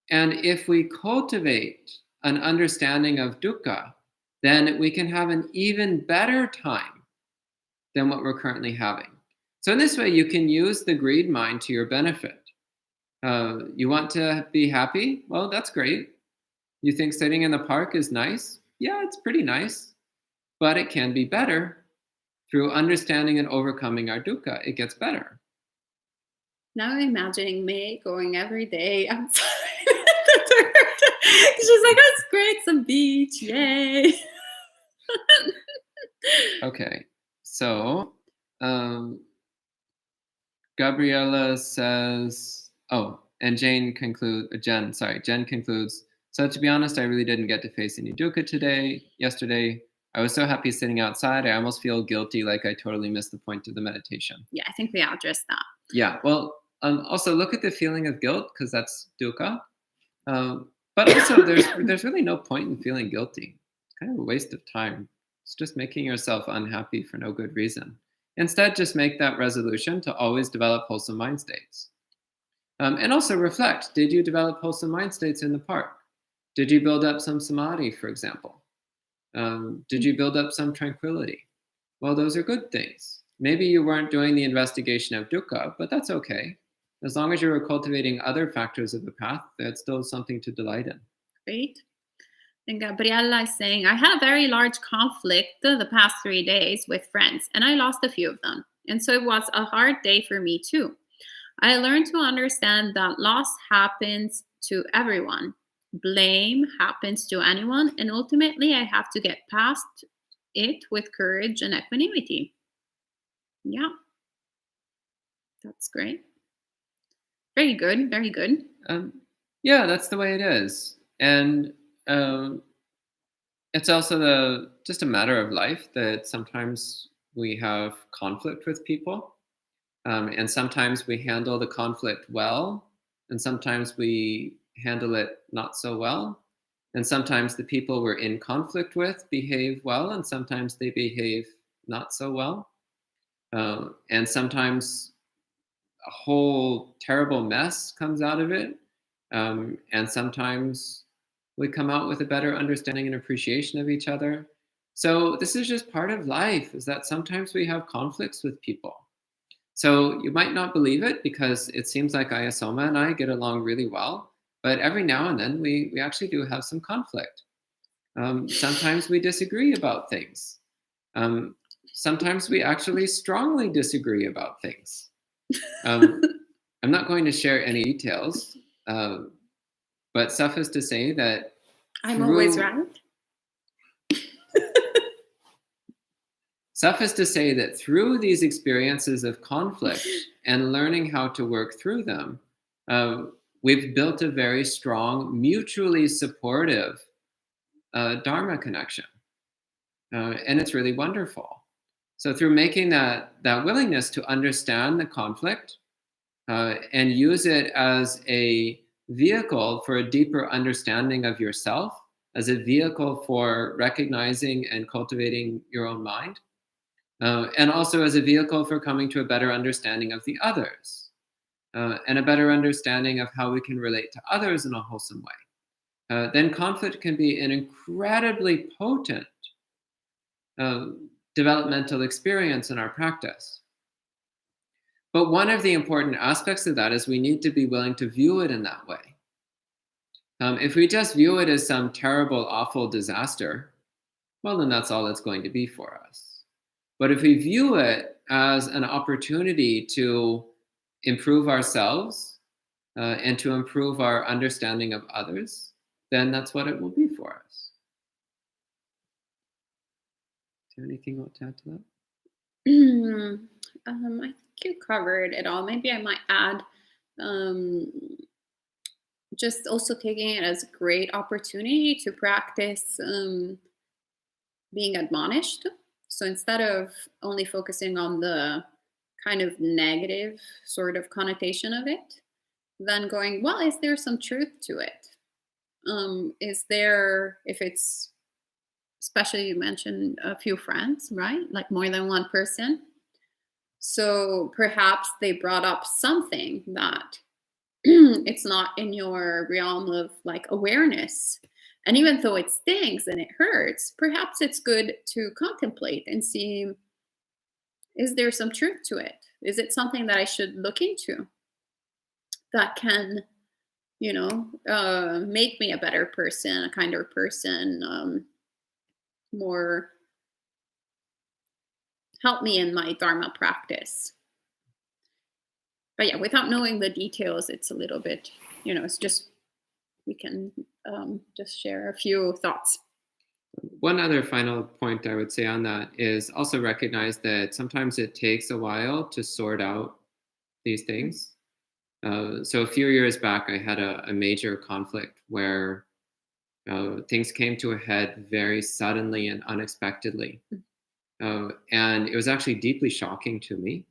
A: And if we cultivate an understanding of dukkha, then we can have an even better time than what we're currently having. So in this way, you can use the greed mind to your benefit. You want to be happy? Well, that's great. You think sitting in the park is nice? Yeah, it's pretty nice, but it can be better. Through understanding and overcoming our dukkha, it gets better.
B: Now I'm imagining May going every day outside. She's like, "That's great, some beach, yay!"
A: Okay, so Gabriella says, and Jen concludes, so to be honest, I really didn't get to face any dukkha yesterday. I was so happy sitting outside, I almost feel guilty, like I totally missed the point of the meditation.
B: Yeah, I think we addressed that.
A: Yeah, well, also look at the feeling of guilt, because that's dukkha. But also, there's really no point in feeling guilty. It's kind of a waste of time. It's just making yourself unhappy for no good reason. Instead, just make that resolution to always develop wholesome mind states. And also reflect, did you develop wholesome mind states in the park? Did you build up some samadhi, for example? Did you build up some tranquility? Well, those are good things. Maybe you weren't doing the investigation of dukkha, but that's okay. As long as you were cultivating other factors of the path, that's still something to delight in.
B: Great. And Gabriella is saying, I had a very large conflict the past 3 days with friends, and I lost a few of them. And so it was a hard day for me too. I learned to understand that loss happens to everyone. Blame happens to anyone, and ultimately I have to get past it with courage and equanimity. Yeah. That's great. Very good, very good.
A: Yeah, that's the way it is. And it's also just a matter of life that sometimes we have conflict with people. And sometimes we handle the conflict well, and sometimes we handle it not so well. And sometimes the people we're in conflict with behave well, and sometimes they behave not so well. And sometimes a whole terrible mess comes out of it. And sometimes we come out with a better understanding and appreciation of each other. So this is just part of life, is that sometimes we have conflicts with people. So you might not believe it because it seems like Ayya, Soma and I get along really well, but every now and then we actually do have some conflict. Sometimes we disagree about things. Sometimes we actually strongly disagree about things. I'm not going to share any details, but suffice to say that
B: I'm always right.
A: Suffice to say that through these experiences of conflict and learning how to work through them, we've built a very strong, mutually supportive Dharma connection. And it's really wonderful. So through making that willingness to understand the conflict and use it as a vehicle for a deeper understanding of yourself as a vehicle for recognizing and cultivating your own mind, and also as a vehicle for coming to a better understanding of the others, and a better understanding of how we can relate to others in a wholesome way. Then conflict can be an incredibly potent uh, developmental experience in our practice. But one of the important aspects of that is we need to be willing to view it in that way. If we just view it as some terrible, awful disaster, well, then that's all it's going to be for us. But if we view it as an opportunity to improve ourselves and to improve our understanding of others, then that's what it will be for us. Is there anything you want to add to that?
B: I think you covered it all. Maybe I might add just also taking it as a great opportunity to practice being admonished. So instead of only focusing on the kind of negative sort of connotation of it, then going, well, is there some truth to it? Is there, if it's, especially you mentioned a few friends, right? Like more than one person. So perhaps they brought up something that it's not in your realm of like awareness. And even though it stings and it hurts, perhaps it's good to contemplate and see, is there some truth to it? Is it something that I should look into that can, make me a better person, a kinder person, more help me in my Dharma practice? But yeah, without knowing the details, it's a little bit, it's just, we can just share a few thoughts.
A: One other final point I would say on that is also recognize that sometimes it takes a while to sort out these things. So a few years back, I had a major conflict where things came to a head very suddenly and unexpectedly. And it was actually deeply shocking to me.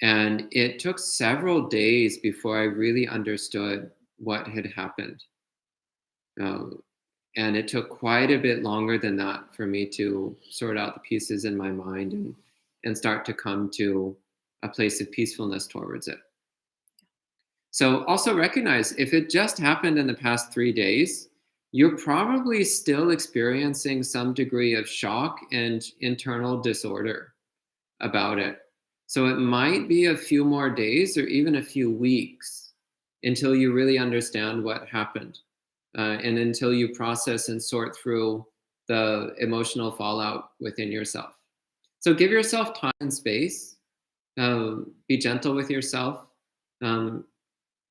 A: And it took several days before I really understood what had happened. And it took quite a bit longer than that for me to sort out the pieces in my mind and start to come to a place of peacefulness towards it. So also recognize if it just happened in the past 3 days, you're probably still experiencing some degree of shock and internal disorder about it. So it might be a few more days or even a few weeks until you really understand what happened and until you process and sort through the emotional fallout within yourself. So give yourself time and space, be gentle with yourself,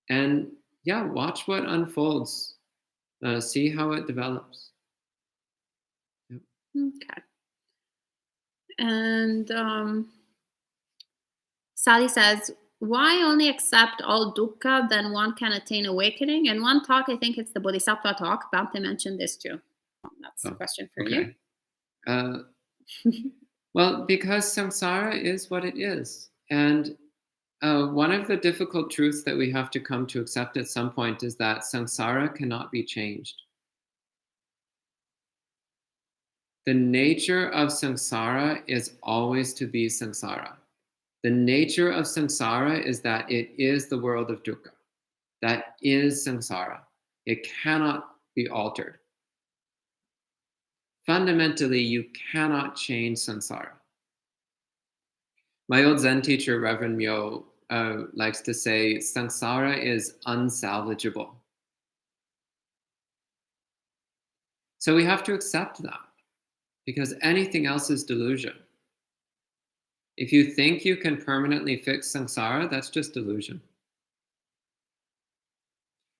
A: and yeah, watch what unfolds, see how it develops. Yep.
B: Okay. And Sally says, why only accept all dukkha, then one can attain awakening? And one talk, I think it's the Bodhisattva talk, Bhante mentioned this too. That's a question for
A: you. Well, because samsara is what it is. And one of the difficult truths that we have to come to accept at some point is that samsara cannot be changed. The nature of samsara is always to be samsara. The nature of samsara is that it is the world of dukkha. That is samsara. It cannot be altered. Fundamentally, you cannot change samsara. My old Zen teacher, Reverend Myo, likes to say, samsara is unsalvageable. So we have to accept that, because anything else is delusion. If you think you can permanently fix samsara, that's just delusion.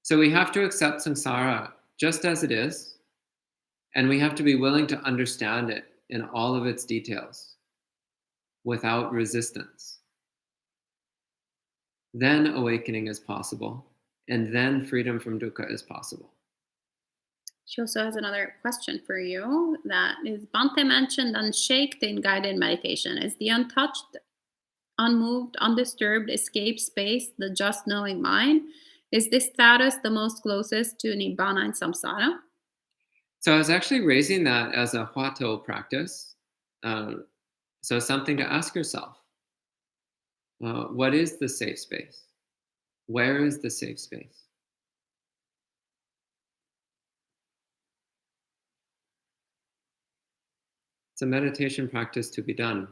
A: So we have to accept samsara just as it is, and we have to be willing to understand it in all of its details without resistance. Then awakening is possible, and then freedom from dukkha is possible.
B: She also has another question for you. That is, Bhante mentioned unshaked in guided meditation. Is the untouched, unmoved, undisturbed, escape space the just knowing mind? Is this status the most closest to nibbana and samsara?
A: So I was actually raising that as a Huatou practice. So something to ask yourself. What is the safe space? Where is the safe space? It's a meditation practice to be done.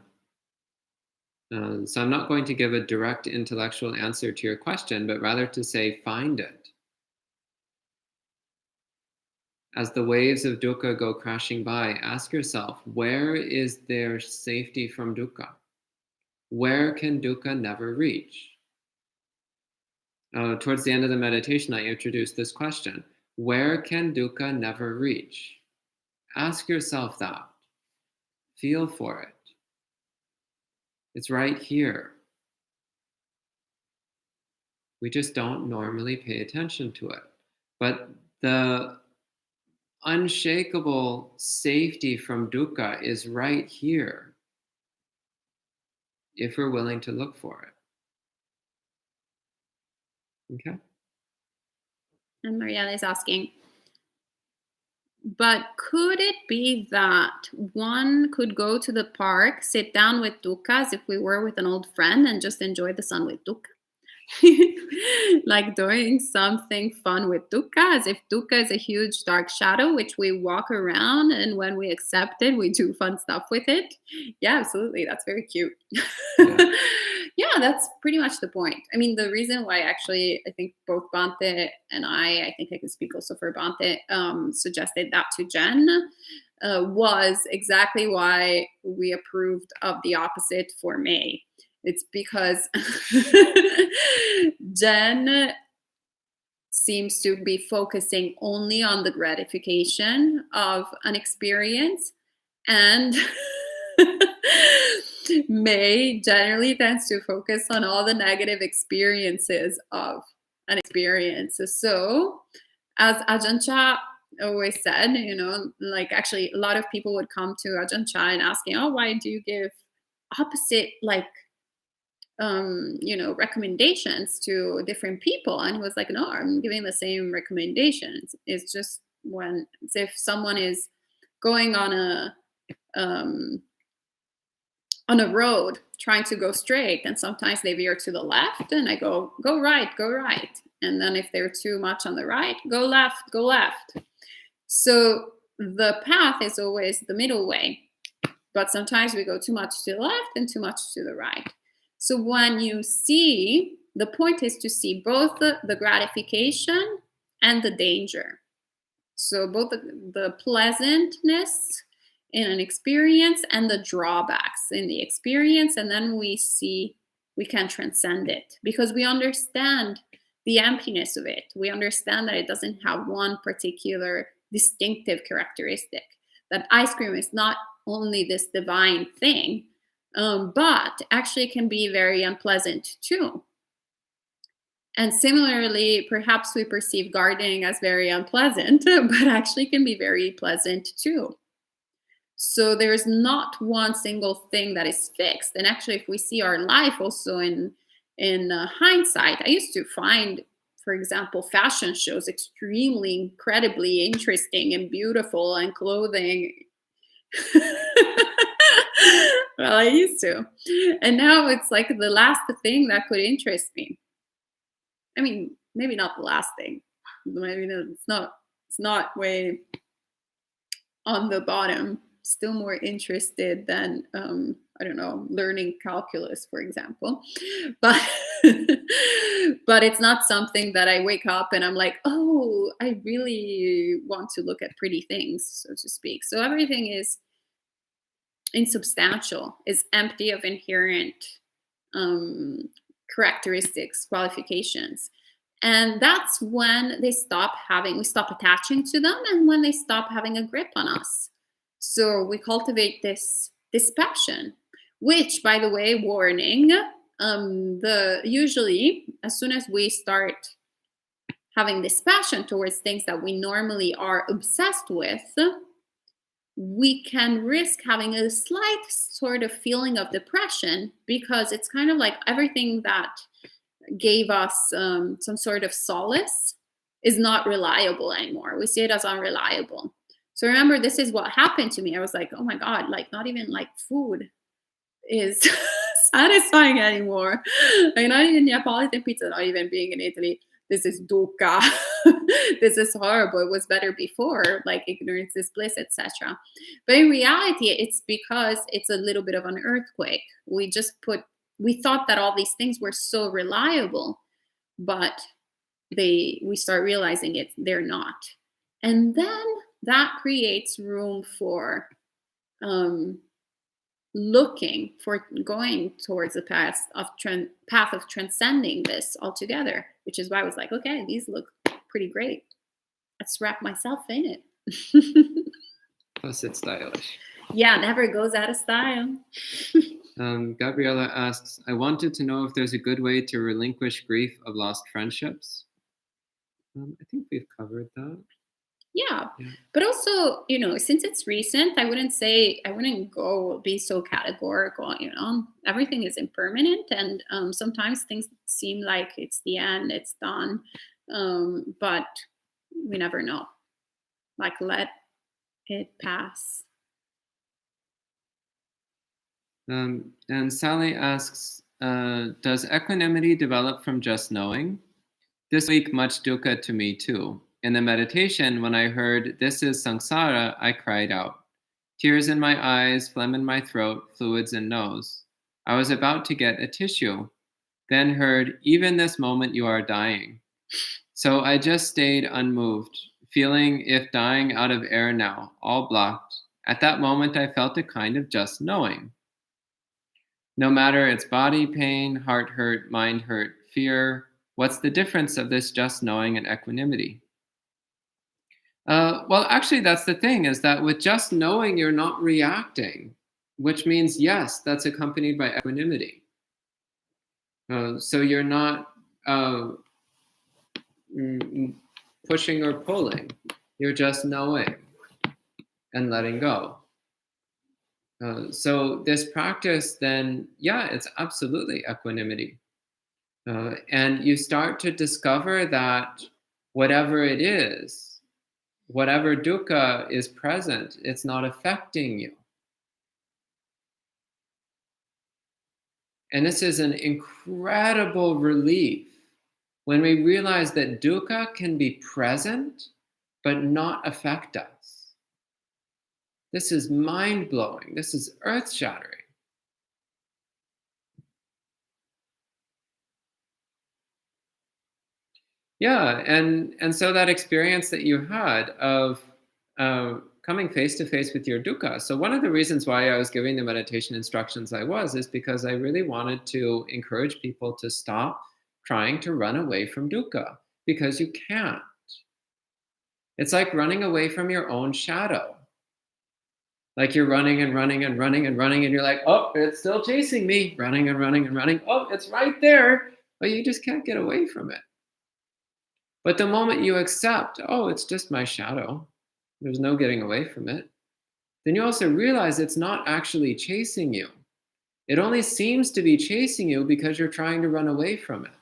A: So I'm not going to give a direct intellectual answer to your question, but rather to say, find it. As the waves of dukkha go crashing by, ask yourself, where is there safety from dukkha? Where can dukkha never reach? Towards the end of the meditation, I introduced this question. Where can dukkha never reach? Ask yourself that. Feel for it. It's right here. We just don't normally pay attention to it. But the unshakable safety from dukkha is right here if we're willing to look for it. Okay?
B: And Marielle is asking, but could it be that one could go to the park, sit down with dukkha as if we were with an old friend and just enjoy the sun with dukkha? Like doing something fun with dukkha, as if dukkha is a huge dark shadow which we walk around, and when we accept it, we do fun stuff with it. Yeah, absolutely. That's very cute.
A: Yeah.
B: Yeah, that's pretty much the point. I mean, the reason why actually I think both Bhante and I think I can speak also for Bhante, suggested that to Jen was exactly why we approved of the opposite for May. It's because Jen seems to be focusing only on the gratification of an experience, and May generally tends to focus on all the negative experiences of an experience. So, as Ajahn Chah always said, like actually a lot of people would come to Ajahn Chah and asking, oh, why do you give opposite, like, recommendations to different people? And he was like, no, I'm giving the same recommendations. It's just when, it's if someone is going on a road trying to go straight, and sometimes they veer to the left, and I go right, and then if they're too much on the right, go left. So the path is always the middle way, but sometimes we go too much to the left and too much to the right. So when you see, the point is to see both the gratification and the danger. So both the pleasantness in an experience and the drawbacks in the experience, and then we see we can transcend it because we understand the emptiness of it. We understand that it doesn't have one particular distinctive characteristic, that ice cream is not only this divine thing, but actually can be very unpleasant too. And similarly, perhaps we perceive gardening as very unpleasant, but actually can be very pleasant too. So there's not one single thing that is fixed. And actually, if we see our life also in hindsight, I used to find, for example, fashion shows extremely, incredibly interesting and beautiful, and clothing. Well, I used to. And now it's like the last thing that could interest me. I mean, maybe not the last thing. Maybe it's not way on the bottom. Still more interested than I don't know, learning calculus, for example. But but it's not something that I wake up and I'm like, oh, I really want to look at pretty things, so to speak. So everything is insubstantial, is empty of inherent characteristics, qualifications. And that's when we stop attaching to them, and when they stop having a grip on us. So we cultivate this passion, which, by the way, warning, usually as soon as we start having this passion towards things that we normally are obsessed with, we can risk having a slight sort of feeling of depression, because it's kind of like everything that gave us some sort of solace is not reliable anymore. We see it as unreliable. So remember, this is what happened to me. I was like, oh my God, like not even like food is satisfying anymore. Like not even Neapolitan pizza, not even being in Italy. This is dukkha. This is horrible. It was better before, like ignorance is bliss, etc. But in reality, it's because it's a little bit of an earthquake. We thought that all these things were so reliable, but we start realizing they're not. And then that creates room for looking for going towards the path of transcending this altogether, which is why I was like, okay, these look pretty great. Let's wrap myself in it.
A: Plus, it's stylish.
B: Yeah, never goes out of style.
A: Gabriella asks, I wanted to know if there's a good way to relinquish grief of lost friendships. I think we've covered that.
B: Yeah. But also, since it's recent, I wouldn't be so categorical, everything is impermanent, and sometimes things seem like it's the end, it's done, but we never know. Like, let it pass.
A: And Sally asks, does equanimity develop from just knowing? This week, much dukkha to me too. In the meditation, when I heard, this is samsara, I cried out. Tears in my eyes, phlegm in my throat, fluids in nose. I was about to get a tissue. Then heard, even this moment you are dying. So I just stayed unmoved, feeling if dying out of air now, all blocked. At that moment, I felt a kind of just knowing. No matter it's body pain, heart hurt, mind hurt, fear, what's the difference of this just knowing and equanimity? Well, actually, that's the thing, is that with just knowing, you're not reacting, which means, yes, that's accompanied by equanimity. So you're not pushing or pulling. You're just knowing and letting go. So this practice, then, yeah, it's absolutely equanimity. And you start to discover that whatever it is, whatever dukkha is present, it's not affecting you. And this is an incredible relief when we realize that dukkha can be present but not affect us. This is mind-blowing. This is earth-shattering. Yeah, and so that experience that you had of coming face to face with your dukkha. So one of the reasons why I was giving the meditation instructions is because I really wanted to encourage people to stop trying to run away from dukkha, because you can't. It's like running away from your own shadow. Like you're running and running and running and running, and you're like, oh, it's still chasing me. Running and running and running. Oh, it's right there. But you just can't get away from it. But the moment you accept, oh, it's just my shadow, there's no getting away from it, then you also realize it's not actually chasing you. It only seems to be chasing you because you're trying to run away from it.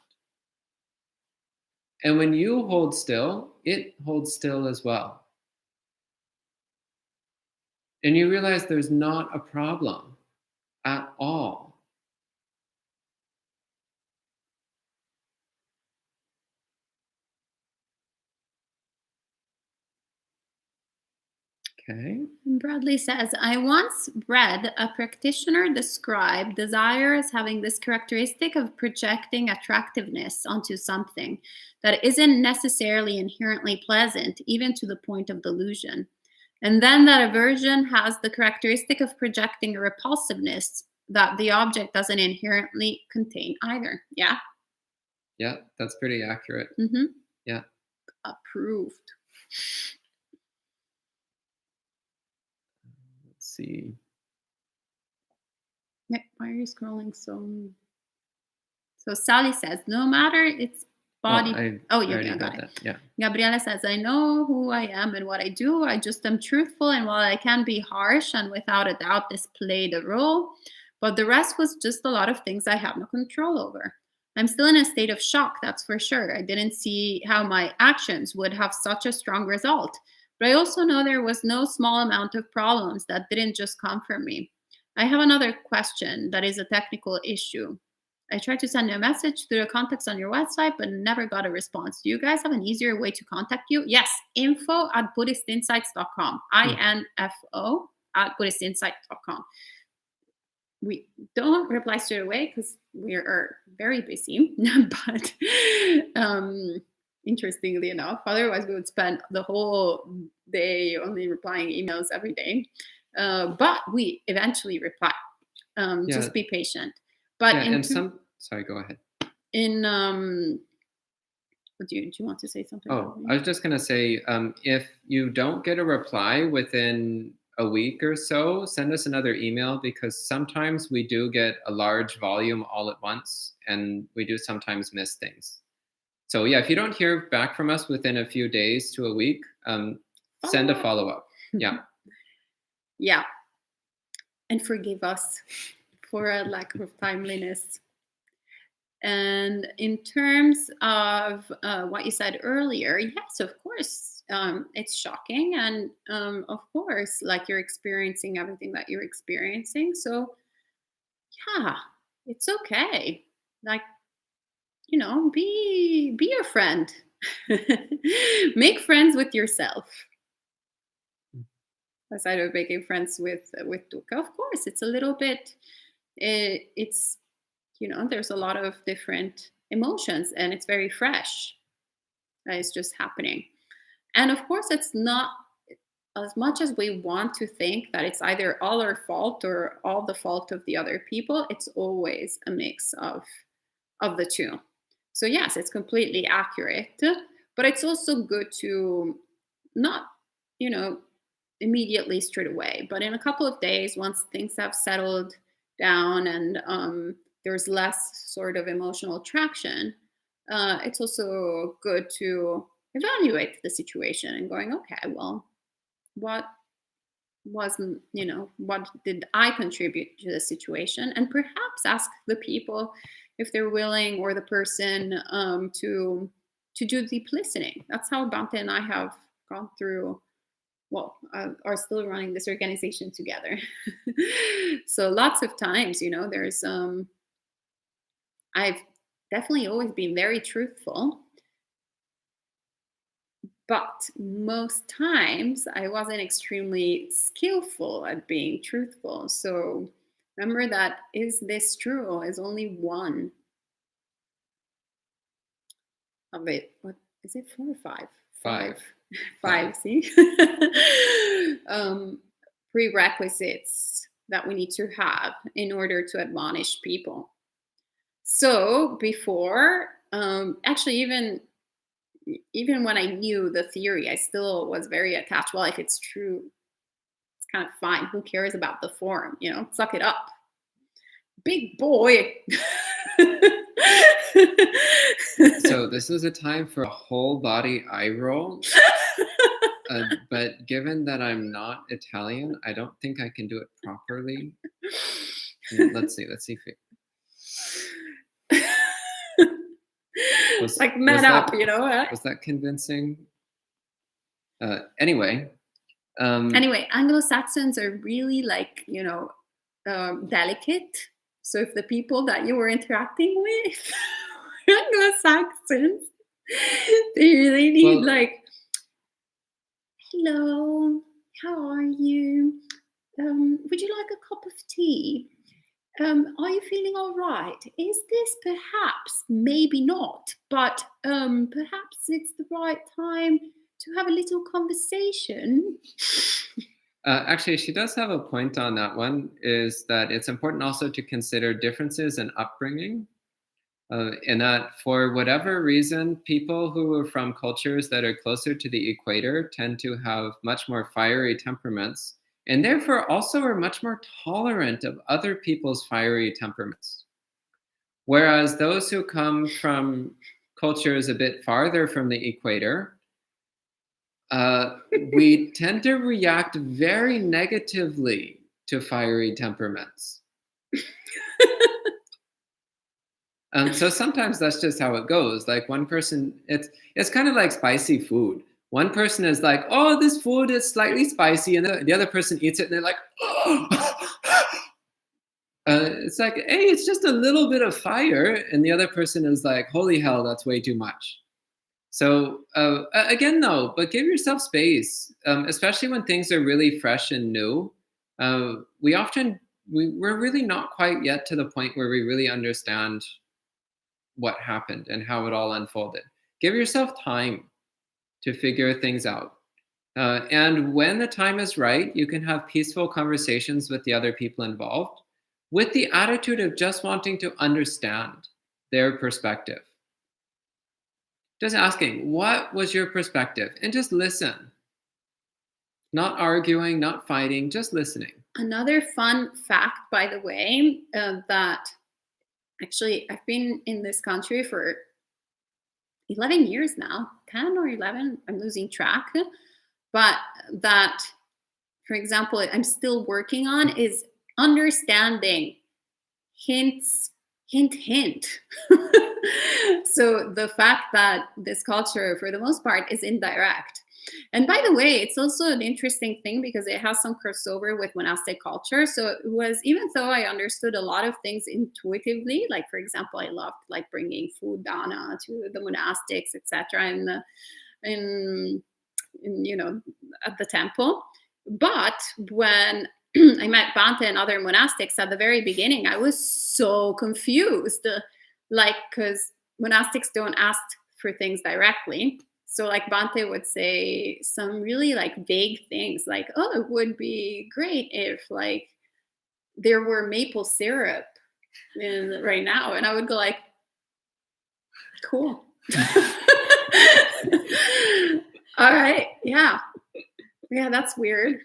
A: And when you hold still, it holds still as well. And you realize there's not a problem at all. Okay.
B: Bradley says, I once read a practitioner describe desire as having this characteristic of projecting attractiveness onto something that isn't necessarily inherently pleasant, even to the point of delusion. And then that aversion has the characteristic of projecting a repulsiveness that the object doesn't inherently contain either. Yeah?
A: Yeah, that's pretty accurate.
B: Mm-hmm.
A: Yeah.
B: Approved.
A: Let's see.
B: Why are you scrolling so? So Sally says, no matter its body.
A: I got it. Yeah.
B: Gabriela says, I know who I am and what I do. I just am truthful, and while I can be harsh and without a doubt this played a role, but the rest was just a lot of things I have no control over. I'm still in a state of shock, that's for sure. I didn't see how my actions would have such a strong result, But I also know there was no small amount of problems that didn't just come from me. I have another question that is a technical issue. I tried to send you a message through the contacts on your website, but never got a response. Do you guys have an easier way to contact you? Yes, info@buddhistinsights.com. INFO at buddhistinsights.com. We don't reply straight away because we are very busy, but interestingly enough, otherwise we would spend the whole day only replying emails every day. But we eventually reply. Just be patient. But
A: sorry, go ahead.
B: Do you want to say something?
A: Oh, I was just going to say, if you don't get a reply within a week or so, send us another email, because sometimes we do get a large volume all at once, and we do sometimes miss things. So yeah, if you don't hear back from us within a few days to a week, send a follow-up. Yeah.
B: Yeah. And forgive us for a lack of timeliness. And in terms of what you said earlier, yes, of course, it's shocking. And of course, like, you're experiencing everything that you're experiencing. So yeah, it's okay. Like, be your friend. Make friends with yourself. Aside of making friends with dukkha, of course, it's a little bit, it's, there's a lot of different emotions, and it's very fresh. It's just happening. And of course, it's not, as much as we want to think that it's either all our fault or all the fault of the other people, it's always a mix of the two. So yes, it's completely accurate, but it's also good to not, immediately straight away, but in a couple of days, once things have settled down and there's less sort of emotional traction, it's also good to evaluate the situation and going, okay, well, what did I contribute to the situation? And perhaps ask the people if they're willing, or the person, to do deep listening. That's how Bhante and I have gone through, are still running this organization together. So lots of times, there's, I've definitely always been very truthful, but most times I wasn't extremely skillful at being truthful. So remember that, is this true? Is only one of it. What is it? 4 or 5? Five. See, prerequisites that we need to have in order to admonish people. So before, actually, even when I knew the theory, I still was very attached. Well, if it's true, it's kind of fine. Who cares about the form? Suck it up, big boy.
A: So this is a time for a whole body eye roll. But given that I'm not Italian, I don't think I can do it properly. Let's see if it...
B: like man up,
A: Was that convincing? Anyway,
B: Anglo-Saxons are really delicate. So if the people that you were interacting with were Anglo-Saxons, they really need hello, how are you? Would you like a cup of tea? Are you feeling all right? Is this perhaps, maybe not, but perhaps it's the right time to have a little conversation?
A: Actually, she does have a point on that one, is that it's important also to consider differences in upbringing. In that, for whatever reason, people who are from cultures that are closer to the equator tend to have much more fiery temperaments, and therefore also are much more tolerant of other people's fiery temperaments. Whereas those who come from cultures a bit farther from the equator, we tend to react very negatively to fiery temperaments. So sometimes that's just how it goes. Like one person, it's kind of like spicy food. One person is like, oh, this food is slightly spicy, and the other person eats it and they're like, oh. It's like, hey, it's just a little bit of fire, and the other person is like, holy hell, that's way too much. So again, though, but give yourself space, especially when things are really fresh and new. We're really not quite yet to the point where we really understand what happened and how it all unfolded. Give yourself time to figure things out. And when the time is right, you can have peaceful conversations with the other people involved with the attitude of just wanting to understand their perspective. Just asking, what was your perspective? And just listen. Not arguing, not fighting, just listening.
B: Another fun fact, by the way, that actually I've been in this country for 11 years now, 10 or 11, I'm losing track. But that, for example, I'm still working on is understanding hints, hint, hint. So the fact that this culture, for the most part, is indirect. And by the way, it's also an interesting thing because it has some crossover with monastic culture. So it was, even though I understood a lot of things intuitively, like for example, I loved like bringing food dana to the monastics, etc., in at the temple. But when I met Bhante and other monastics at the very beginning, I was so confused, like, because monastics don't ask for things directly. So like Bhante would say some really like vague things like, oh, it would be great if like there were maple syrup right now. And I would go like, cool. All right. Yeah, that's weird.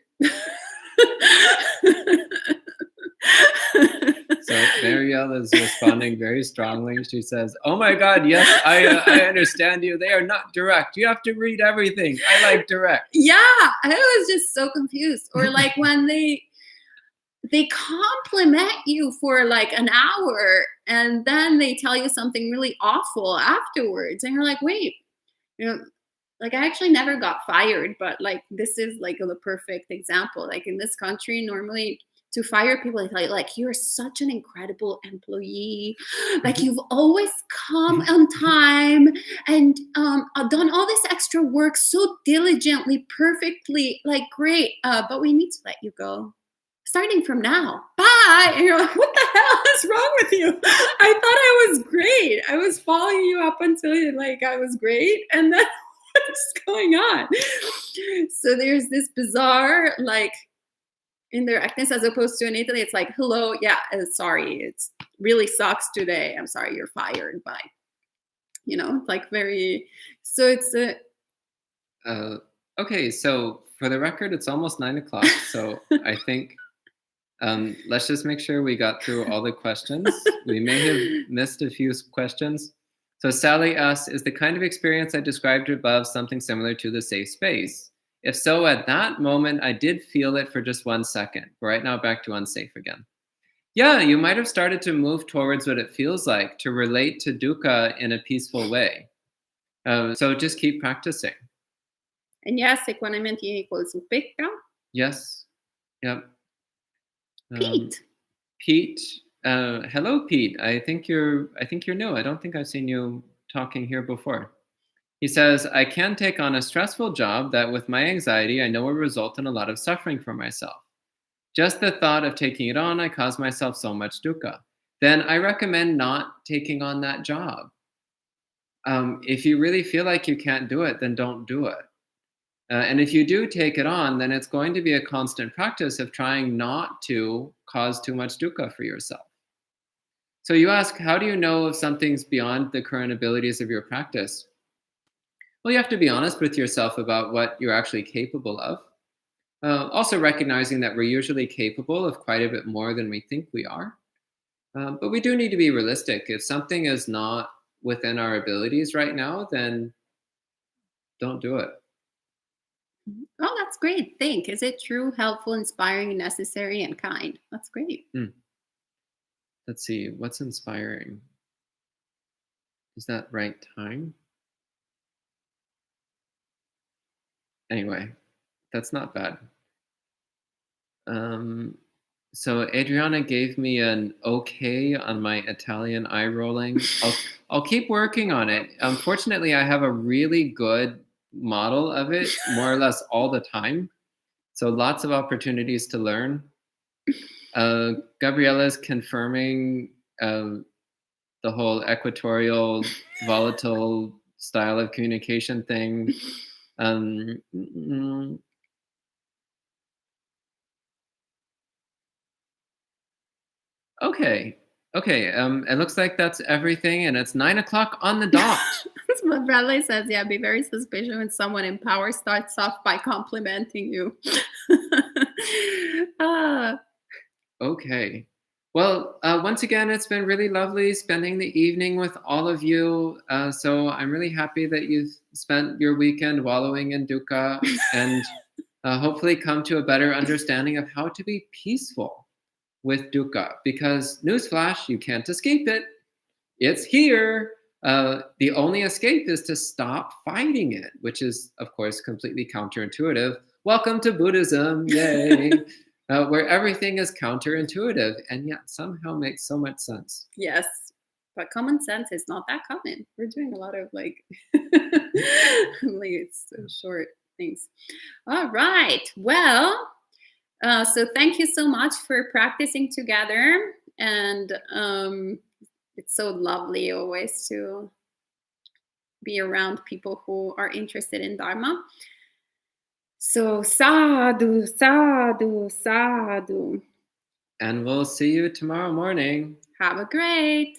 A: So Marielle is responding very strongly. She says, oh my God, yes, I understand you. They are not direct. You have to read everything. I like direct.
B: Yeah, I was just so confused. Or like when they compliment you for like an hour and then they tell you something really awful afterwards. And you're like, wait, like I actually never got fired, but like this is like the perfect example. Like in this country, normally to fire people, they tell you like, you're such an incredible employee. Like you've always come on time and done all this extra work so diligently, perfectly, like great. But we need to let you go. Starting from now. Bye. And you're like, what the hell is wrong with you? I thought I was great. I was following you up until like I was great. And then what's going on? So there's this bizarre like indirectness as opposed to in Italy, it's like, hello, yeah, sorry, it's really sucks today. I'm sorry, you're fired. Bye. Like very. So it's a.
A: Okay, so for the record, it's almost 9 o'clock. So I think let's just make sure we got through all the questions. We may have missed a few questions. So Sally asks, is the kind of experience I described above something similar to the safe space? If so, at that moment, I did feel it for just 1 second. But right now, back to unsafe again. Yeah, you might have started to move towards what it feels like to relate to dukkha in a peaceful way. So just keep practicing.
B: And yes, equanimity equals upekkha.
A: Yes. Yep.
B: Pete.
A: Pete. Hello, Pete. I think you're new. I don't think I've seen you talking here before. He says, I can take on a stressful job that with my anxiety, I know will result in a lot of suffering for myself. Just the thought of taking it on, I cause myself so much dukkha. Then I recommend not taking on that job. If you really feel like you can't do it, then don't do it. And if you do take it on, then it's going to be a constant practice of trying not to cause too much dukkha for yourself. So you ask, how do you know if something's beyond the current abilities of your practice? Well, you have to be honest with yourself about what you're actually capable of. Also recognizing that we're usually capable of quite a bit more than we think we are. But we do need to be realistic. If something is not within our abilities right now, then don't do it.
B: Oh, that's great. Think. Is it true, helpful, inspiring, necessary, and kind? That's great.
A: Let's see. What's inspiring? Is that right time? Anyway, that's not bad. Um, so Adriana gave me an okay on my Italian eye rolling. I'll keep working on it. Unfortunately, I have a really good model of it more or less all the time. So lots of opportunities to learn. Gabriella's confirming the whole equatorial volatile style of communication thing. Okay. Okay. It looks like that's everything, and it's 9 o'clock on the dot.
B: That's what Bradley says. Yeah, be very suspicious when someone in power starts off by complimenting you. Ah,
A: Okay. Well, once again, it's been really lovely spending the evening with all of you. So I'm really happy that you've spent your weekend wallowing in dukkha and hopefully come to a better understanding of how to be peaceful with dukkha. Because, newsflash, you can't escape it. It's here. The only escape is to stop fighting it, which is, of course, completely counterintuitive. Welcome to Buddhism, yay! Where everything is counterintuitive and yet somehow makes so much sense.
B: yes, but common sense is not that common. We're doing a lot of like, like it's short things. All right. Well, so thank you so much for practicing together, and it's so lovely always to be around people who are interested in Dharma. So sadhu, sadhu, sadhu.
A: And we'll see you tomorrow morning.
B: Have a great